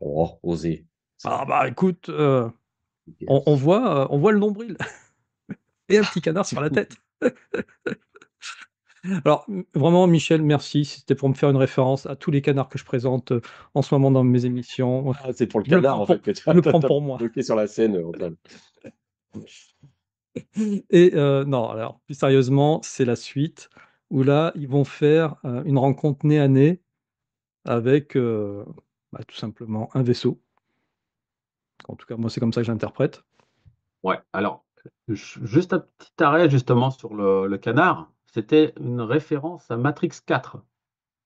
Oh, oser. Ah bah, écoute, On voit le nombril et un petit canard sur la tête. Alors, vraiment Michel, merci, c'était pour me faire une référence à tous les canards que je présente, en ce moment dans mes émissions. Ah, c'est pour le Je le canard, prends en pour fait, que tu je as le tu prends pour moi. bloqué sur la scène, Antoine. Et non, alors plus sérieusement, c'est la suite où là, ils vont faire, une rencontre nez à nez avec, bah, tout simplement un vaisseau. En tout cas, moi, c'est comme ça que je l'interprète. Ouais, alors, juste un petit arrêt justement sur le canard. C'était une référence à Matrix 4.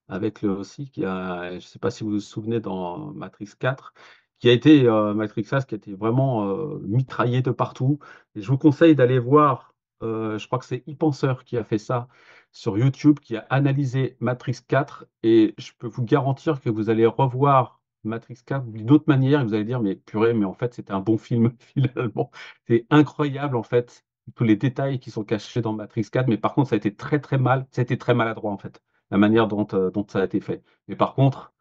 Avec le aussi qui a je sais pas si vous vous souvenez dans Matrix 4, qui a été, Matrix 4 qui a été vraiment, mitraillé de partout et je vous conseille d'aller voir, je crois que c'est ePenseur qui a fait ça sur YouTube, qui a analysé Matrix 4 et je peux vous garantir que vous allez revoir Matrix 4 d'une autre manière et vous allez dire: «Mais purée, mais en fait, c'était un bon film finalement». C'est incroyable en fait, tous les détails qui sont cachés dans Matrix 4, mais par contre ça a été très maladroit en fait la manière dont ça a été fait. Mais par contre,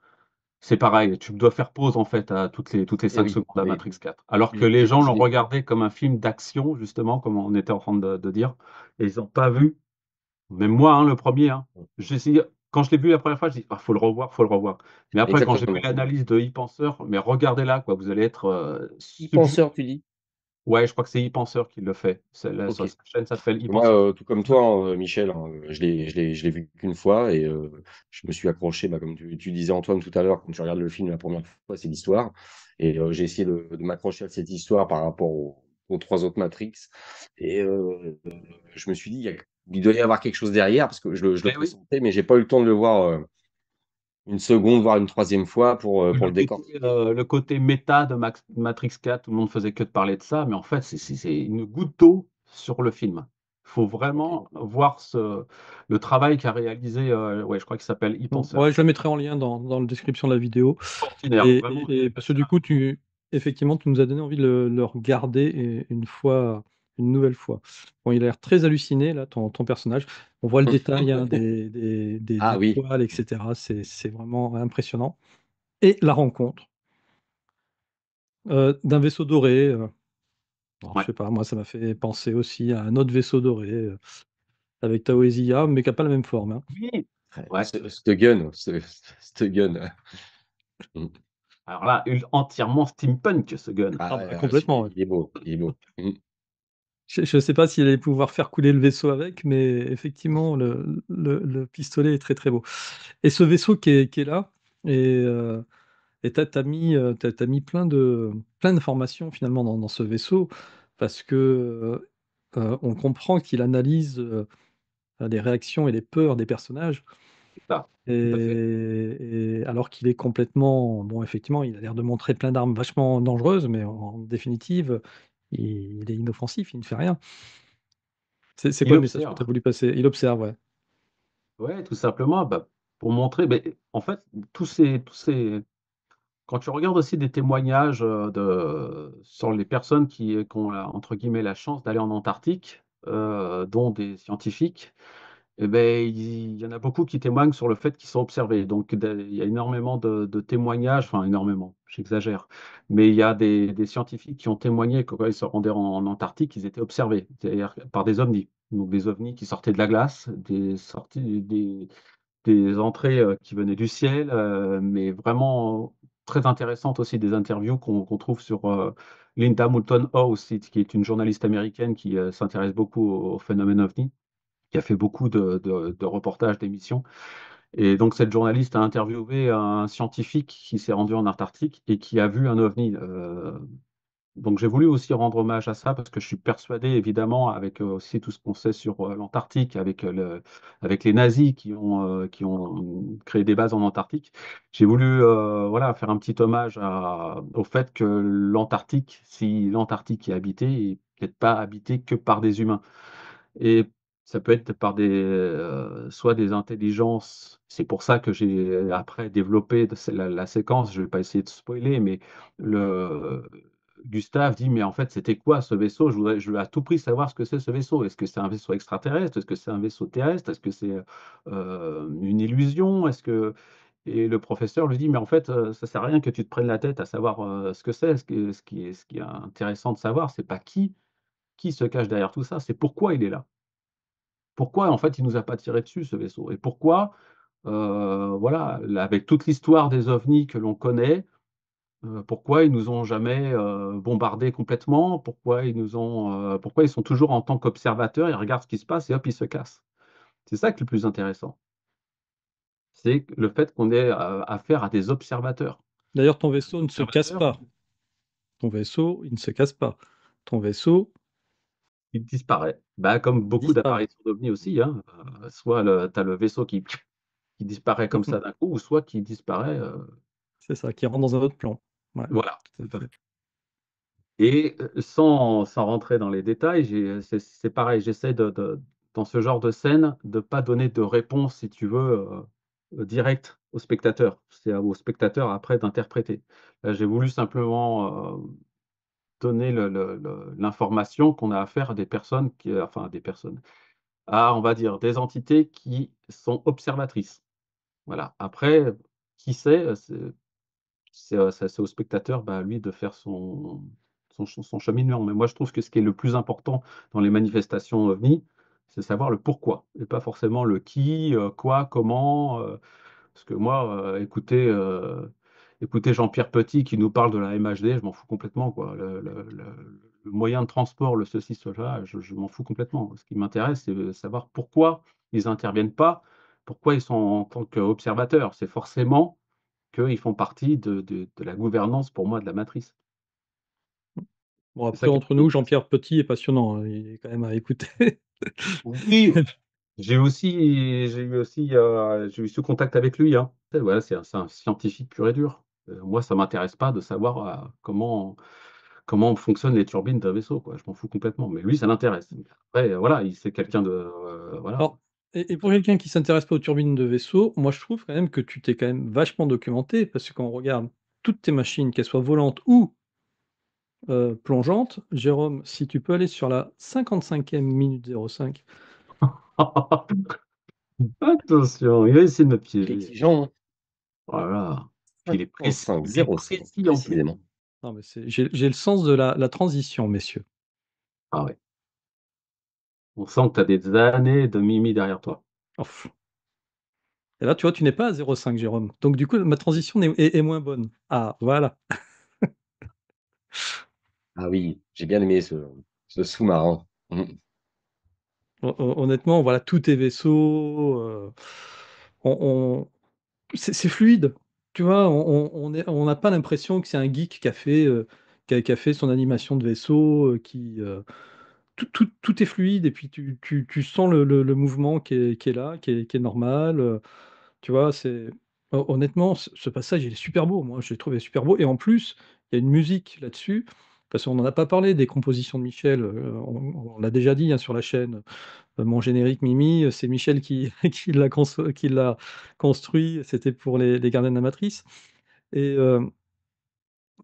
c'est pareil, tu dois faire pause en fait à toutes les Eh 5 oui, secondes à oui. Matrix 4. Alors que Mmh, les gens je l'ont l'ai regardé comme un film d'action justement, comme on était en train de dire, et ils ont pas vu, même moi, hein, le premier, hein, j'ai essayé quand je l'ai vu la première fois, je dis: «Ah, faut le revoir, faut le revoir». Mais après quand j'ai vu exactement. l'analyse de e-penseur, mais regardez-la quoi, vous allez être, subjugué. E-penseur, tu dis? Ouais, je crois que c'est e-penseur qui le fait. C'est la OK. sa chaîne s'appelle Moi, e-penseur. tout comme toi, hein, Michel, hein, je l'ai vu qu'une fois et je me suis accroché, bah, comme tu disais Antoine tout à l'heure, quand tu regardes le film la première fois, c'est l'histoire et j'ai essayé de m'accrocher à cette histoire par rapport aux 3 autres Matrix et je me suis dit: «Il doit y avoir quelque chose derrière» parce que je le Eh oui. pressentais, mais j'ai pas eu le temps de le voir, une seconde, voire une troisième fois pour Le le côté, décortiquer. méta de Matrix 4, tout le monde faisait que de parler de ça, mais en fait, c'est une goutte d'eau sur le film. Il faut OK. vraiment voir le travail qu'a réalisé, ouais, je crois qu'il s'appelle Bon, ePenseur. ouais, je le mettrai en lien dans la description de la vidéo Extraordinaire, vraiment, et parce que du coup, effectivement, tu nous as donné envie de le regarder une nouvelle fois. Bon, il a l'air très halluciné là, ton personnage. On voit le détail, hein, Ah des oui. poils et cetera. C'est vraiment impressionnant et la rencontre, d'un vaisseau doré, alors je ouais. sais pas, moi ça m'a fait penser aussi à un autre vaisseau doré, avec Tao et Zia, mais qui a pas la même forme, hein. Oui, ouais. Ce gun, ce gun. Mmh. Alors là, entièrement steampunk ce gun. Ah Ah bah, ouais, complètement, ouais. il est beau, il est beau. Mmh. Je sais pas s'il allait pouvoir faire couler le vaisseau avec, mais effectivement, le pistolet est très, très beau et ce vaisseau qui est là et tu mis, tu mis plein d'informations finalement dans ce vaisseau parce que, on comprend qu'il analyse, les réactions et les peurs des personnages C'est ça, tout à fait. et alors qu'il est complètement bon, effectivement, il a l'air de montrer plein d'armes vachement dangereuses, mais en définitive, il est inoffensif, il ne fait rien. C'est Il quoi le message que tu observe. as voulu passer? Il observe, ouais. Ouais, tout simplement, bah, pour montrer, beh, en fait, tous ces quand tu regardes aussi des témoignages, sur les personnes qui ont la entre guillemets «la chance» d'aller en Antarctique, dont des scientifiques, et beh, il y en a beaucoup qui témoignent sur le fait qu'ils sont observés. Donc il y a énormément de témoignages, enfin énormément, j'exagère, mais il y a des scientifiques qui ont témoigné que quand ils se rendaient en Antarctique, ils étaient observés, c'est-à-dire par des ovnis. Donc des ovnis qui sortaient de la glace, des entrées, qui venaient du ciel, mais vraiment très intéressantes aussi, des interviews qu'on trouve sur, Linda Moulton Howe aussi, qui est une journaliste américaine qui, s'intéresse beaucoup au phénomène OVNI, qui a fait beaucoup de reportages, d'émissions et donc cette journaliste a interviewé un scientifique qui s'est rendu en Antarctique et qui a vu un OVNI, donc j'ai voulu aussi rendre hommage à ça parce que je suis persuadé évidemment avec, aussi tout ce qu'on sait sur, l'Antarctique avec les nazis qui ont créé des bases en Antarctique. J'ai voulu, voilà, faire un petit hommage au fait que l'Antarctique, si l'Antarctique est habitée, est peut-être pas habitée que par des humains et ça peut être par soit des intelligences. C'est pour ça que j'ai après développé la séquence, je vais pas essayer de spoiler, mais le Gustave dit: «Mais en fait, c'était quoi ce vaisseau? Je veux à tout prix savoir ce que c'est ce vaisseau. Est-ce que c'est un vaisseau extraterrestre? Est-ce que c'est un vaisseau terrestre? Est-ce que c'est, une illusion? Est-ce que» Et le professeur lui dit: «Mais en fait, ça sert à rien que tu te prennes la tête à savoir, ce que c'est. Ce qui est intéressant de savoir, c'est pas qui se cache derrière tout ça, c'est pourquoi il est là. Pourquoi, en fait, il nous a pas tiré dessus ce vaisseau et pourquoi, voilà, là, avec toute l'histoire des ovnis que l'on connaît, pourquoi ils nous ont jamais, bombardés complètement? Pourquoi ils sont toujours en tant qu'observateurs, ils regardent ce qui se passe et hop, ils se cassent?» C'est ça qui est le plus intéressant. C'est le fait qu'on ait, affaire à des observateurs. D'ailleurs, ton vaisseau ne se casse Observateurs, pas. Ton vaisseau, il ne se casse pas. Ton vaisseau, il disparaît. Bah, comme il beaucoup disparaît. d'apparitions d'ovnis aussi, hein, soit tu as le vaisseau qui disparaît comme ça d'un coup ou soit qui disparaît, C'est ça, qui rentre dans un autre plan. Ouais, voilà, tout tout à à fait. fait. Et sans rentrer dans les détails, c'est pareil, j'essaie de dans ce genre de scène, de pas donner de réponse, si tu veux, directe au spectateur. C'est au spectateur après d'interpréter. Là, j'ai voulu simplement, donner l'information qu'on a affaire à des personnes enfin à des personnes, à on va dire des entités qui sont observatrices. Voilà. Après, qui sait, c'est au spectateur, bah, lui de faire son cheminement. Mais moi, je trouve que ce qui est le plus important dans les manifestations OVNI, c'est savoir le pourquoi et pas forcément le qui, quoi, comment, parce que moi, écouter Jean-Pierre Petit qui nous parle de la MHD, je m'en fous complètement, quoi. Le moyen de transport, le ceci, cela, je m'en fous complètement. Ce qui m'intéresse, c'est de savoir pourquoi ils interviennent pas, pourquoi ils sont en tant qu'observateurs. C'est forcément qu'ils font partie de la gouvernance, pour moi, de la matrice. Bon, C'est ça après, qui est entre le plus nous, intéressant. Jean-Pierre Petit est passionnant, hein, il est quand même à écouter. Oui, j'ai eu ce contact avec lui, hein. Tu sais, voilà, c'est un scientifique pur et dur. Moi, ça m'intéresse pas de savoir, comment fonctionnent les turbines d'un vaisseau, quoi. Je m'en fous complètement, mais lui, ça l'intéresse. Après, voilà, c'est quelqu'un de, voilà. Alors, et pour quelqu'un qui s'intéresse pas aux turbines de vaisseau, moi, je trouve quand même que tu t'es quand même vachement documenté, parce que quand on regarde toutes tes machines, qu'elles soient volantes ou plongeantes, Jérôme, si tu peux aller sur la 55e minute 05. Attention, il va essayer de me Il est piéger. exigeant, hein. Voilà. Puis il est 55-05, précis en plus. précisément. Non, mais j'ai le sens de la transition, messieurs. Ah ouais. On sent que tu as des années de mimi derrière toi. Ouf. Et là, tu vois, tu n'es pas à 0,5, Jérôme. Donc, du coup, ma transition est moins bonne. Ah, voilà. Ah oui, j'ai bien aimé ce sous-marin. Mmh. Honnêtement, voilà, tous tes vaisseaux, on c'est fluide. Tu vois? On n'a pas l'impression que c'est un geek qui a fait, qui a fait son animation de vaisseau, tout est fluide et puis tu sens le mouvement qui est là, qui est normal, tu vois? Honnêtement, ce passage, il est super beau. Moi, je l'ai trouvé super beau et en plus, il y a une musique là-dessus, parce qu'on n'en a pas parlé des compositions de Michel, on l'a déjà dit, hein, sur la chaîne. Mon générique Mimi, c'est Michel qui qui l'a construit, c'était pour les Gardiens de la Matrice et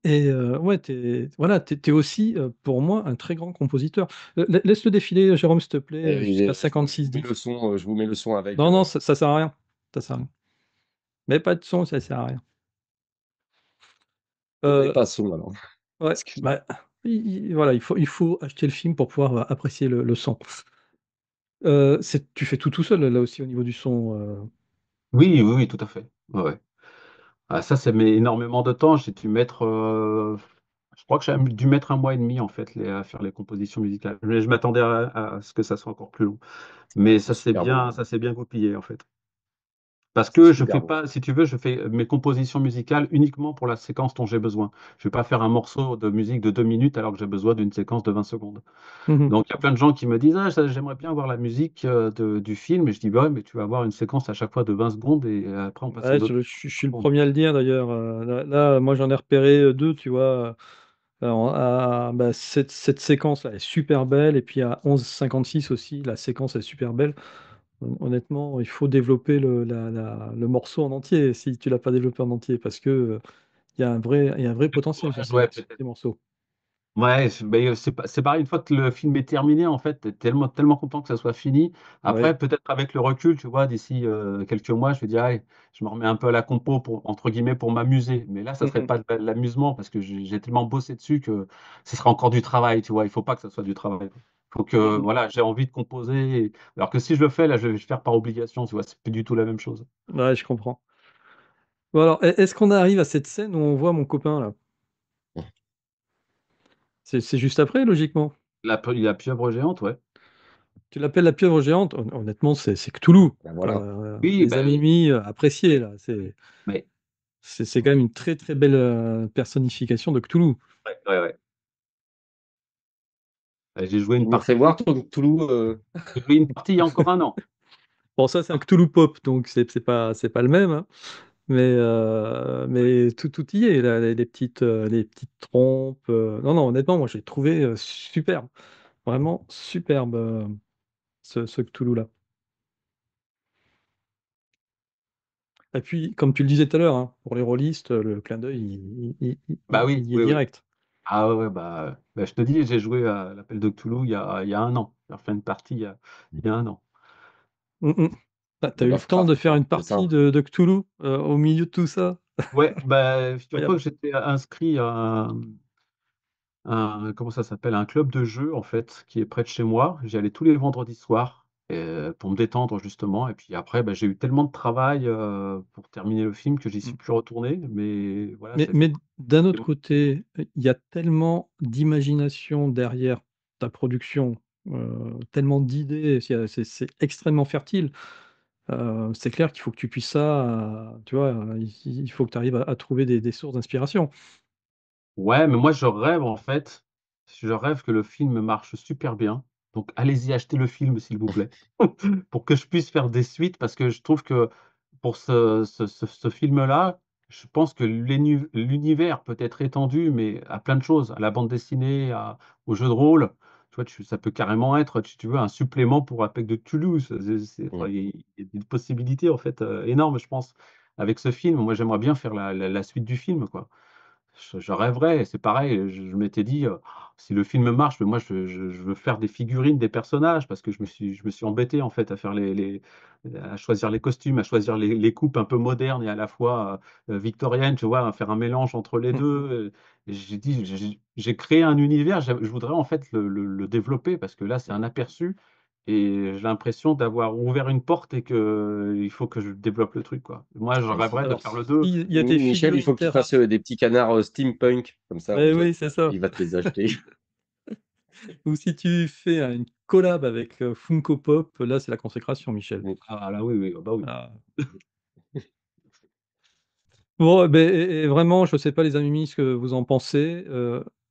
ouais, tu es aussi, pour moi, un très grand compositeur. Laisse-le défiler, Jérôme, s'il te plaît, jusqu'à Je vous mets 56-10. le son, je vous mets le son avec, Non, non, ça sert à rien, ça sert à rien. Mets pas de son, ça sert à rien. je mets Heu, pas son alors. ouais, Excuse-moi. bah, i voilà, il faut acheter le film pour pouvoir, apprécier le son. Tu fais tout seul, là aussi, au niveau du son, Oui, oui, oui, tout à fait. Ouais, ouais. Ah ça, ça met énormément de temps. J'ai dû mettre, je crois que j'ai même dû mettre 1 mois et demi en fait à faire les compositions musicales. Mais je m'attendais à ce que ça soit encore plus long. Mais C'est super beau, ça s'est bien goupillé en fait. Parce c'est que je super fais beau. pas, si tu veux, je fais mes compositions musicales uniquement pour la séquence dont j'ai besoin. Je vais pas faire un morceau de musique de 2 minutes alors que j'ai besoin d'une séquence de 20 secondes. mmh Donc il y a plein de gens qui me disent: «Ah ça j'aimerais bien avoir la musique, du film» et je dis: «Bah ouais, mais tu vas avoir une séquence à chaque fois de 20 secondes et après on passe à Ouais, une autre je suis le seconde». premier à le dire d'ailleurs, là, moi j'en ai repéré, 2, tu vois? Alors bah, cette séquence-là est super belle et puis à 11:56 aussi, la séquence est super belle. Honnêtement, il faut développer le morceau en entier, si tu l'as pas développé en entier parce que, il y a un vrai potentiel sur Ouais, ces morceaux. Ouais, c'est pareil, une fois que le film est terminé, en fait, tu es tellement content que ça soit fini. Oui. Après, peut-être avec le recul, tu vois, d'ici, quelques mois, je vais dire: «Allez, je me remets un peu à la compo pour entre guillemets, «pour m'amuser». Mais là, ça Mmh serait mh. pas de l'amusement parce que j'ai tellement bossé dessus que ce sera encore du travail, tu vois? Il faut pas que ça soit du travail. Faut Mmh que, mh. voilà, j'ai envie de composer alors que si je le fais, là, je vais le faire par obligation, tu vois? C'est plus du tout la même chose. Ouais, je comprends. Bon alors, est-ce qu'on arrive à cette scène où on voit mon copain là? C'est juste après logiquement? La pieuvre géante, ouais. Tu l'appelles la pieuvre géante? Honnêtement, c'est Cthulhu. Bah, voilà. Oui, Les bah, oui, Amimi, appréciez là, mais c'est quand même une très, très belle, personnification de Cthulhu. ouais, ouais, ouais. J'ai joué Tu une me le refais partie voir ton Cthulhu, j'ai joué une partie il y a encore un an. Bon ça, c'est un Cthulhu pop, donc c'est pas le même, hein, mais tout y est là, les petites trompes, non, non, honnêtement, moi, j'ai trouvé, superbe, vraiment superbe, ce Cthulhu-là. Et puis, comme tu le disais tout à l'heure, hein, pour les rôlistes, le clin d'œil, Bah oui, il y est oui, oui. direct. Ah ouais, ouais, je te dis, j'ai joué à l'appel de Cthulhu il y a un an. J'ai refait une partie il y a un an. Mmh mh. Tu on eu va le temps faire de faire une c'est partie ça. de Cthulhu, au milieu de tout ça? Ouais, bah, figure-toi Incroyable. que j'étais inscrit à comment ça s'appelle? Un club de jeux, en fait, qui est près de chez moi. J'y allais tous les vendredis soirs, pour me détendre justement et puis après, bah, j'ai eu tellement de travail, pour terminer le film que j'y suis Mmh. plus retourné, mais voilà, Mais ça fait mais d'un partie autre côté, il y a tellement d'imagination derrière ta production, tellement d'idées, c'est extrêmement fertile. C'est clair qu'il faut que tu puisses ça, tu vois, il faut que tu arrives à trouver des sources d'inspiration. Ouais, mais moi je rêve en fait, je rêve que le film marche super bien, donc allez-y acheter le film s'il vous plaît, pour que je puisse faire des suites parce que je trouve que pour ce film-là, je pense que l'univers peut être étendu, mais à plein de choses, à la bande dessinée, aux jeux de rôle. Tu vois, ça peut carrément être, si tu veux, un supplément pour Apex de Toulouse. Enfin, Mmh. il y a des possibilités en fait, énormes, je pense, avec ce film. Moi, j'aimerais bien faire la suite du film, quoi. Je rêverais, c'est pareil, je m'étais dit, «Si le film marche, mais moi je veux faire des figurines des personnages» parce que je me suis embêté en fait à faire à choisir les costumes, à choisir les coupes un peu modernes et à la fois, victoriennes, tu vois? À faire un mélange entre les Mmh 2. mh. Et j'ai dit: J'ai créé un univers, je voudrais en fait le développer parce que là, c'est un aperçu et j'ai l'impression d'avoir ouvert une porte et qu'il faut que je développe le truc, quoi. Moi, je Ah si, rêverais de alors faire le 2. s'il y a des Michel, il figurines faut que tu fasses, des petits canards, steampunk, comme ça eh oui, c'est ça. il va te les acheter. Ou si tu fais une collab avec, Funko Pop, là, c'est la consécration, Michel. Mmh. Ah là, oui, oui, ah bah, oui. Ah. Bon, et vraiment, je sais pas les amis ce que vous en pensez,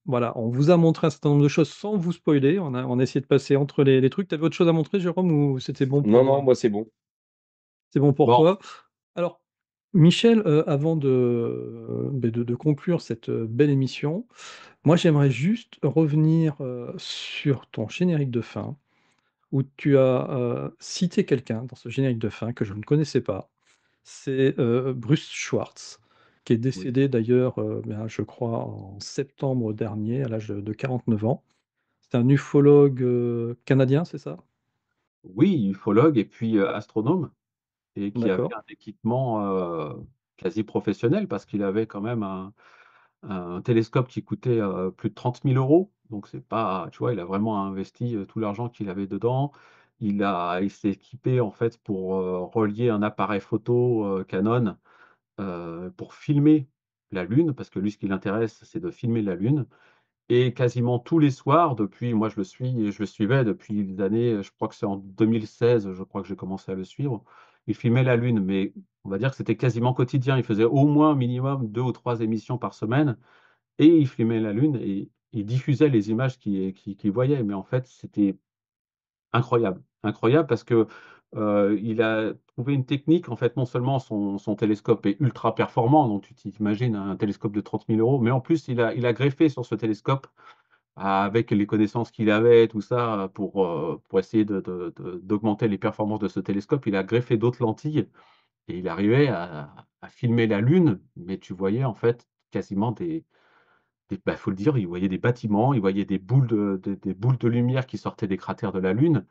voilà, on vous a montré un certain nombre de choses sans vous spoiler, on a essayé de passer entre les trucs. Tu avais autre chose à montrer, Jérôme, ou c'était bon Non, pour, non, moi c'est bon. c'est bon pour Bon, toi? Alors, Michel, avant de conclure cette, belle émission, moi, j'aimerais juste revenir, sur ton générique de fin, où tu as, cité quelqu'un dans ce générique de fin que je ne connaissais pas. C'est, Bruce Schwartz, qui est oui. décédé d'ailleurs, je crois en septembre dernier à l'âge de 49 ans. C'est un ufologue, canadien, c'est ça? Oui, ufologue et puis, astronome et qui avait D'accord. un équipement, quasi professionnel parce qu'il avait quand même un télescope qui coûtait, plus de 30 000 €. Donc c'est pas tu vois, il a vraiment investi, tout l'argent qu'il avait dedans. Il s'est équipé en fait pour, relier un appareil photo, Canon, pour filmer la Lune parce que lui ce qui l'intéresse, c'est de filmer la Lune. Et quasiment tous les soirs depuis moi je le suivais depuis des années, je crois que c'est en 2016, je crois que j'ai commencé à le suivre. Il filmait la Lune, mais on va dire que c'était quasiment quotidien. Il faisait au moins minimum 2 ou 3 émissions par semaine et il filmait la Lune et il diffusait les images qu'il voyait. Mais en fait, c'était incroyable, incroyable parce que, il a trouvé une technique en fait, non seulement son télescope est ultra performant, donc tu t'imagines un télescope de 30 000 €, mais en plus il a greffé sur ce télescope avec les connaissances qu'il avait, tout ça, pour essayer d'augmenter les performances de ce télescope, il a greffé d'autres lentilles et il arrivait à filmer la Lune, mais tu voyais en fait quasiment bah, faut le dire, il voyait des bâtiments, il voyait des boules de lumière qui sortaient des cratères de la Lune,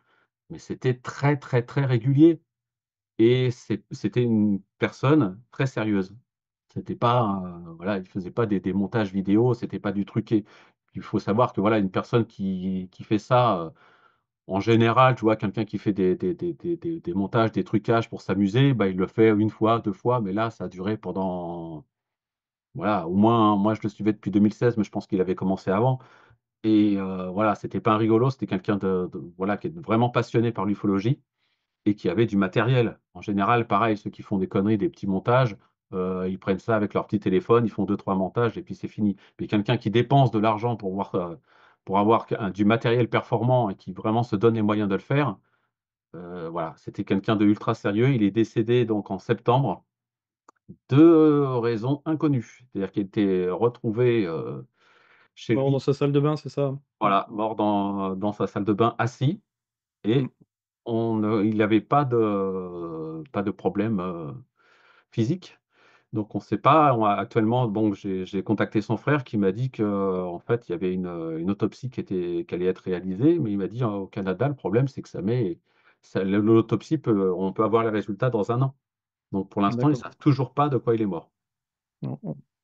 mais c'était très, très, très régulier et c'était une personne très sérieuse. C'était pas, voilà, il faisait pas des montages vidéo, c'était pas du truqué. Il faut savoir que, voilà, une personne qui fait ça, en général, tu vois, quelqu'un qui fait des montages, des trucages pour s'amuser, bah, il le fait une fois, 2 fois, mais là, ça a duré pendant, voilà, au moins moi je le suivais depuis 2016, mais je pense qu'il avait commencé avant et voilà, c'était pas un rigolo, c'était quelqu'un de voilà, qui est vraiment passionné par l'ufologie et qui avait du matériel. En général, pareil, ceux qui font des conneries, des petits montages, ils prennent ça avec leur petit téléphone, ils font deux trois montages et puis c'est fini. Mais quelqu'un qui dépense de l'argent pour avoir du matériel performant et qui vraiment se donne les moyens de le faire, voilà, c'était quelqu'un de ultra sérieux. Il est décédé donc en septembre de raisons inconnues. C'est-à-dire qu'il était retrouvé, chez Mort dans lui, sa salle de bain, c'est ça? voilà, mort dans sa salle de bain assis Mmh. et il n'avait pas de problème, physique. Donc on ne sait pas, on a actuellement bon, j'ai contacté son frère qui m'a dit qu'en fait, il y avait une autopsie qui allait être réalisée, mais il m'a dit: «Au Canada, le problème, c'est que l'autopsie on peut avoir les résultats dans un an». Donc pour l'instant, ils ne D'accord. savent toujours pas de quoi il est mort.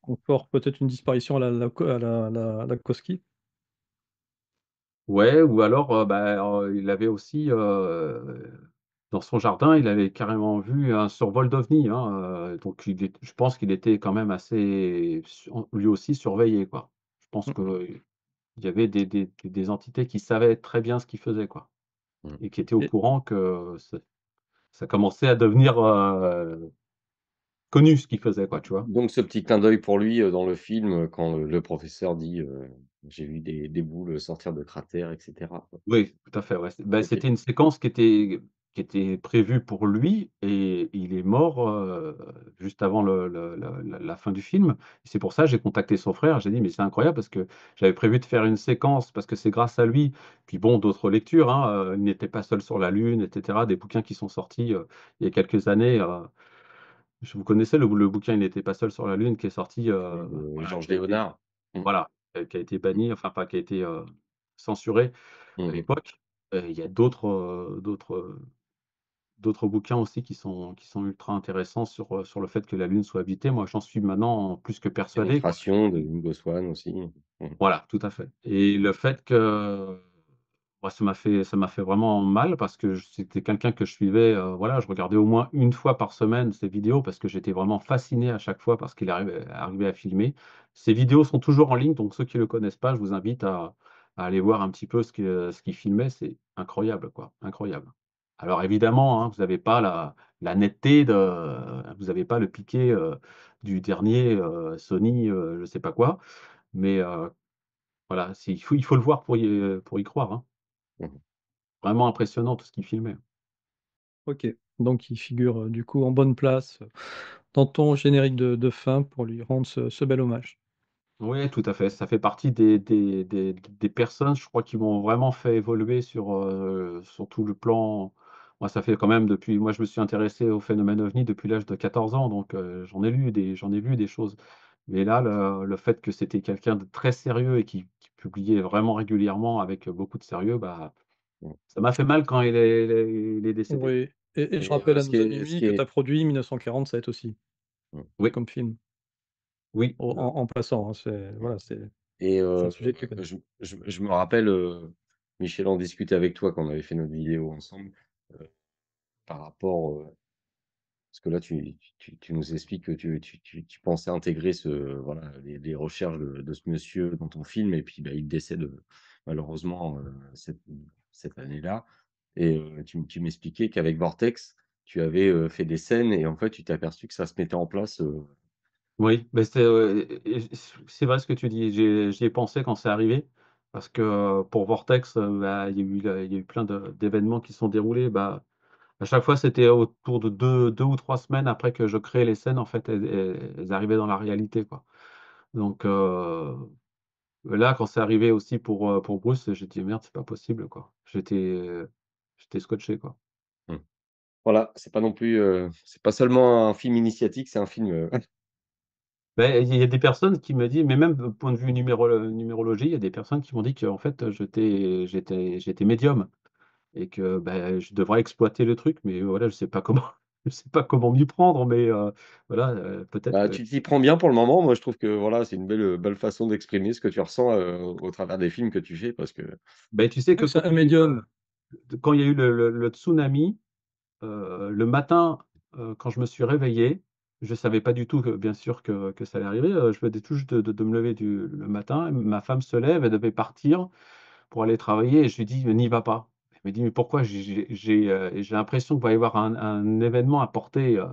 Encore peut-être une disparition à la Lakovski? Ouais, ou alors, bah, il avait aussi, dans son jardin, il avait carrément vu un survol d'OVNI, hein, donc je pense qu'il était quand même assez lui aussi surveillé, quoi. Je pense Mmh. qu'il y avait des entités qui savaient très bien ce qu'ils faisaient, quoi Mmh. et qui étaient au Et courant que ça commençait à devenir, connu ce qu'ils faisaient, quoi, tu vois? Donc ce petit clin d'œil pour lui, dans le film, quand le professeur dit, «J'ai vu des boules sortir de cratères» et cetera, quoi. Oui, tout à fait, ouais. OK. C'était une séquence qui était prévue pour lui et il est mort, juste avant la fin du film. Et c'est pour ça, j'ai contacté son frère, j'ai dit: «Mais c'est incroyable parce que j'avais prévu de faire une séquence parce que c'est grâce à lui». Puis bon, d'autres lectures, hein, «Il n'était pas seul sur la lune» et cetera, des bouquins qui sont sortis, il y a quelques années, vous connaissez le bouquin «Il n'était pas seul sur la lune» qui est sorti, Oui, de voilà, Georges Léonard. Mmh. voilà, qui a été Mmh. banni, enfin pas qui a été, censuré à Mmh mh. l'époque. Il y a d'autres bouquins aussi qui sont ultra intéressants sur le fait que la Lune soit habitée. Moi, j'en suis maintenant plus que persuadé, quoi. Pénétration de Ingo Swann aussi. Mmh. Voilà, tout à fait et le fait que moi, ça m'a fait vraiment mal parce que c'était quelqu'un que je suivais, voilà, je regardais au moins une fois par semaine ses vidéos parce que j'étais vraiment fasciné à chaque fois par ce qu'il arrivait à filmer. Ses vidéos sont toujours en ligne, donc ceux qui ne le connaissent pas, je vous invite à aller voir un petit peu ce qu'il filmait. C'est incroyable, quoi, incroyable. Alors évidemment, hein, vous n'avez pas la netteté vous n'avez pas le piqué, du dernier, Sony, je sais pas quoi, mais voilà, il faut le voir pour y croire, hein. Mmh. Vraiment impressionnant tout ce qu'il filmait. OK. Donc il figure, du coup en bonne place, dans ton générique de fin pour lui rendre ce bel hommage. Oui, tout à fait. Ça fait partie des personnes, je crois, qui m'ont vraiment fait évoluer sur tout le plan. Moi, ça fait quand même depuis moi, je me suis intéressé au phénomène OVNI depuis l'âge de 14 ans, donc j'en ai vu des choses. Mais là, le fait que c'était quelqu'un de très sérieux et qui publiait vraiment régulièrement avec beaucoup de sérieux, bah, Mmh. ça m'a fait mal quand il est décédé. Oui et je Et rappelle à ce qui nos est ce amis qui que tu as est produit 1947 aussi, mmh, Oui, comme film. oui, En passant, hein, c'est mmh voilà, c'est et un sujet que tu connais. je me rappelle, Michel, en discutait avec toi quand on avait fait notre vidéo ensemble, heu, par rapport, parce que là tu nous expliques que tu pensais intégrer voilà, les recherches de ce monsieur dans ton film et puis, bah, il décède, malheureusement, cette année-là et tu m'expliquais qu'avec Vortex, tu avais, fait des scènes et en fait, tu t'es aperçu que ça se mettait en place, oui, mais c'est vrai ce que tu dis. J'y ai pensé quand c'est arrivé parce que, pour Vortex, bah, il y a eu plein d'événements qui se sont déroulés. Bah, à chaque fois, c'était autour de 2 ou 3 semaines après que je créais les scènes, en fait, elles arrivaient dans la réalité, quoi. Donc là, quand c'est arrivé aussi pour Bruce, j'ai dit: «Merde, c'est pas possible, quoi». J'étais scotché, quoi. mmh. Voilà, c'est pas non plus, c'est pas seulement un film initiatique, c'est un film, Beh, il y a des personnes qui me disent mais même au point de vue numérologie, il y a des personnes qui m'ont dit qu'en fait, j'étais médium et que, bah, je devrais exploiter le truc, mais voilà, je sais pas comment je sais pas comment m'y prendre, mais voilà, peut-être Bah, que tu t'y prends bien pour le moment. Moi, je trouve que voilà, c'est une belle façon d'exprimer ce que tu ressens, au travers des films que tu fais parce que beh, tu sais que Ouais, c'est un médium. quand il y a eu le tsunami, le matin, quand je me suis réveillé, je savais pas du tout que bien sûr que ça allait arriver, je venais tout juste de me lever le matin, ma femme se lève, elle devait partir pour aller travailler et je lui dis: «Mais n'y va pas». Elle me dit: «Mais pourquoi?» J'ai l'impression qu'il va y avoir un événement à portée,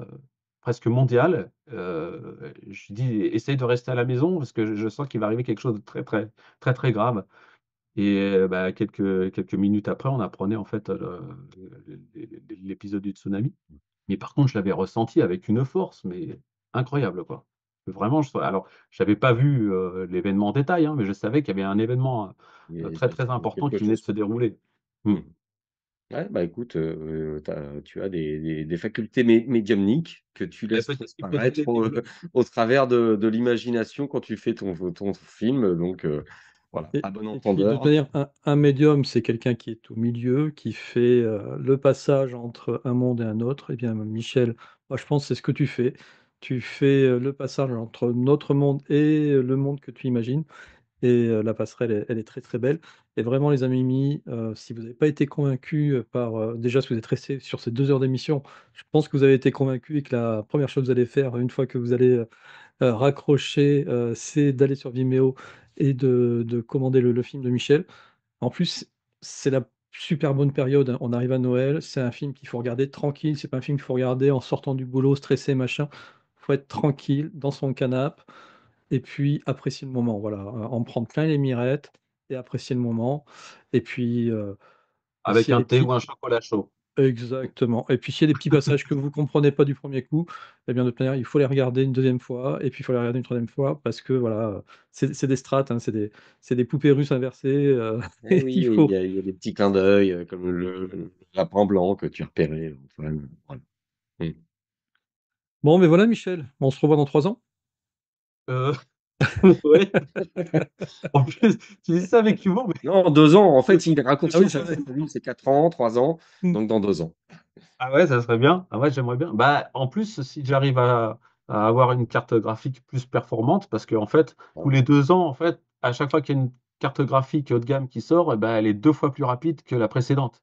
presque mondiale, je lui dis: «Essaye de rester à la maison parce que je sens qu'il va arriver quelque chose de très, très, très, très grave». Et bah, quelques minutes après, on apprenait en fait, l'épisode du tsunami. Mais par contre, je l'avais ressenti avec une force, mais incroyable, quoi. Vraiment, alors, j'avais pas vu, l'événement en détail, hein, mais je savais qu'il y avait un événement, très, très il y a important quelque qui venait de chose, se quoi. dérouler. Mmh. Mmh. Ouais, bah, écoute, tu as des facultés médiumniques que tu Bah, laisses peut-être qu'il faudrait transparaître les développer. au travers de l'imagination quand tu fais ton film, donc voilà, à bon Et puis de toute entendeur. manière, un médium, c'est quelqu'un qui est au milieu, qui fait, le passage entre un monde et un autre. Eh bien, Michel, moi je pense que c'est ce que tu fais. Tu fais, le passage entre notre monde et le monde que tu imagines et la passerelle, elle est très, très belle et vraiment les amis, si vous n'avez pas été convaincus, par, déjà si vous êtes restés sur ces 2 heures d'émission, je pense que vous avez été convaincus et que la première chose que vous allez faire une fois que vous allez, raccrocher, c'est d'aller sur Vimeo et de commander le film de Michel. En plus, c'est la super bonne période, hein. On arrive à Noël, c'est un film qu'il faut regarder tranquille, c'est pas un film qu'il faut regarder en sortant du boulot stressé, machin. Faut être tranquille dans son canapé et puis apprécier le moment, voilà, en prendre plein les mirettes et apprécier le moment et puis, s'il Avec y a un des thé ou petits un chocolat chaud. exactement et puis s'il y a des petits passages que vous comprenez pas du premier coup, et bien de toute manière, il faut les regarder une deuxième fois et puis il faut les regarder une troisième fois parce que voilà, c'est des strates, hein, c'est des poupées russes inversées, Eh et oui, il oui, faut il y a des petits clins d'œil, comme le lapin blanc que tu repérais, Antoine, voilà. Mmh. bon, mais voilà Michel, on se revoit dans 3 ans. Heu, ouais, en plus, tu dis ça avec humour, mais Non, 2 ans, en fait, il Ah raccourcit oui, à c'est chaque vrai. fois, tu vu, c'est 4 ans, 3 ans, Mmh. donc dans 2 ans. ah ouais, ça serait bien. Ah ouais, j'aimerais bien. Bah, en plus, si j'arrive à avoir une carte graphique plus performante, parce qu'en fait, tous Voilà. les 2 ans, en fait, à chaque fois qu'il y a une carte graphique haut de gamme qui sort, et bah, elle est 2 fois plus rapide que la précédente.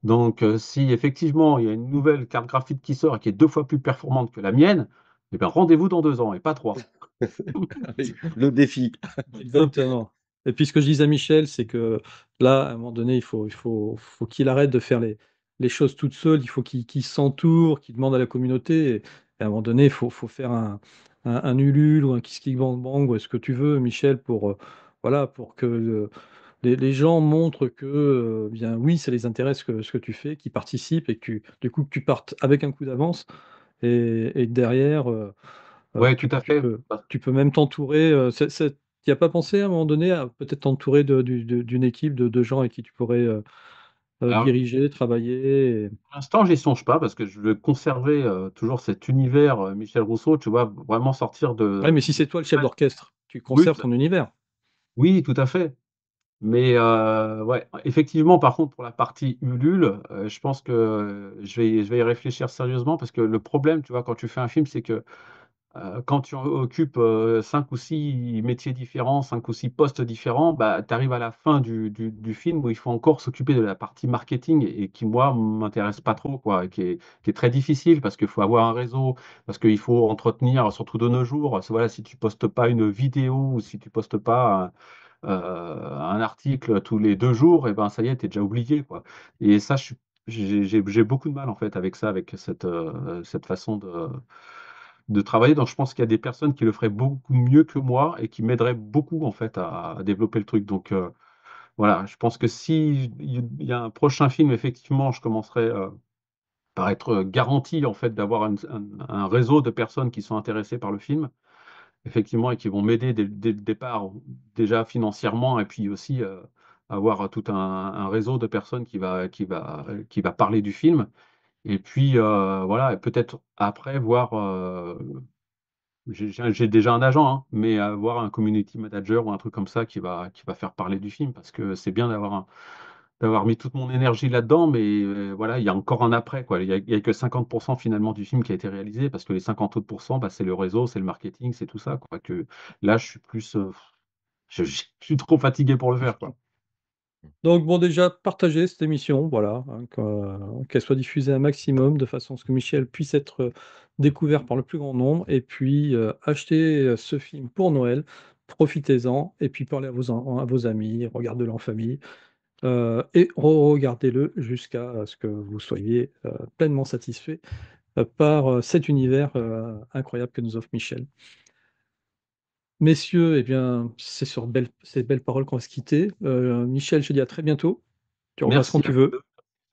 Donc, si effectivement il y a une nouvelle carte graphique qui sort et qui est 2 fois plus performante que la mienne, et ben, rendez-vous dans 2 ans et pas 3. Allez, le défi. Exactement. Et puis ce que je disais à Michel, c'est que là, à un moment donné, il faut qu'il arrête de faire les choses toute seule. Il faut qu'il s'entoure, qu'il demande à la communauté et à un moment donné, il faut faire un Ulule ou un KissKissBankBang ou ce que tu veux, Michel, pour, voilà, pour que les gens montrent que, bien oui, ça les intéresse ce que tu fais, qu'ils participent et que du coup, que tu partes avec un coup d'avance et que derrière, Ouais, tout tu à tu fait. peux tu peux même t'entourer, tu y as pas pensé à un moment donné à peut-être t'entourer d'une équipe de gens avec qui tu pourrais, Alors, diriger, travailler et pour l'instant, j'y songe pas parce que je veux conserver, toujours cet univers, Michel Rousseau, tu vois? Vraiment sortir ouais, mais si de c'est toi le chef d'orchestre, tu oui, conserves ton univers. oui, tout à fait. Mais ouais, effectivement, par contre, pour la partie Ulule, je pense que je vais y réfléchir sérieusement parce que le problème, tu vois, quand tu fais un film, c'est que, quand tu occupes, 5 ou 6 métiers différents, 5 ou 6 postes différents, bah, tu arrives à la fin du film où il faut encore s'occuper de la partie marketing et qui, moi, m'intéresse pas trop, quoi, et qui est très difficile parce qu'il faut avoir un réseau, parce qu'il faut entretenir, surtout de nos jours, voilà, si tu postes pas une vidéo ou si tu postes pas un article tous les 2 jours et ben, ça y est, tu es déjà oublié, quoi et ça, je suis j'ai beaucoup de mal, en fait, avec ça, avec cette façon de travailler. Donc je pense qu'il y a des personnes qui le feraient beaucoup mieux que moi et qui m'aideraient beaucoup, en fait, à développer le truc. Donc voilà, je pense que si il y a un prochain film, effectivement, je commencerai, par être garanti, en fait, d'avoir un réseau de personnes qui sont intéressées par le film. Effectivement et qui vont m'aider dès le départ, déjà financièrement et puis aussi, avoir tout un réseau de personnes qui va parler du film et puis, voilà et peut-être après voir, j'ai déjà un agent, hein, mais avoir un community manager ou un truc comme ça qui va faire parler du film, parce que c'est bien d'avoir mis toute mon énergie là-dedans, mais voilà, il y a encore un après, quoi. Il y a que 50% finalement du film qui a été réalisé, parce que les 50 autres pourcents, bah, c'est le réseau, c'est le marketing, c'est tout ça, quoi. Que là, je suis plus, je suis trop fatigué pour le faire, quoi. Donc bon, déjà, partagez cette émission, voilà, hein, qu'elle soit diffusée un maximum de façon à ce que Michel puisse être, découvert par le plus grand nombre et puis, achetez, ce film pour Noël, profitez-en et puis parlez à vos amis, regardez-le en famille, et re-regardez-le jusqu'à ce que vous soyez, pleinement satisfait, par, cet univers, incroyable que nous offre Michel. Messieurs, eh bien, c'est sur ces belles paroles qu'on va se quitter. Michel, je te dis à très bientôt. Tu reviens quand Merci tu veux.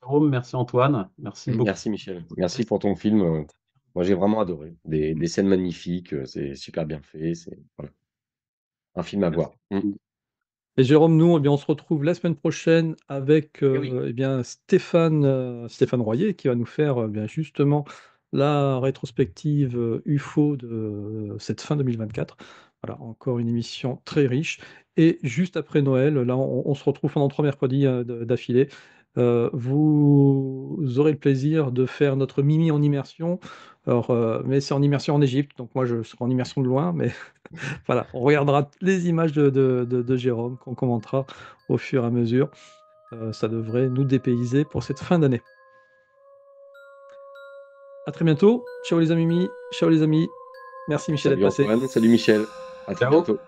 Jérôme, merci Antoine, merci beaucoup. Merci Michel. Merci pour ton film. Moi, j'ai vraiment adoré. Des scènes magnifiques, c'est super bien fait. C'est voilà, un film à voir. Et Jérôme, nous, eh bien, on se retrouve la semaine prochaine avec, Eh oui. eh bien, Stéphane Royer qui va nous faire, bien, justement, la rétrospective, UFO de cette fin 2024. Voilà, encore une émission très riche et juste après Noël, là, on se retrouve pendant 3 mercredis, d'affilée. Vous aurez le plaisir de faire notre Mimi en immersion. Alors, mais c'est en immersion en Égypte, donc moi, je serai en immersion de loin, mais voilà, on regardera les images de Jérôme qu'on commentera au fur et à mesure. Ça devrait nous dépayser pour cette fin d'année. À très bientôt. Ciao les amis, ciao les amis. Merci Michel d'être Salut passé. Antoine, salut Michel. À très Ciao. bientôt.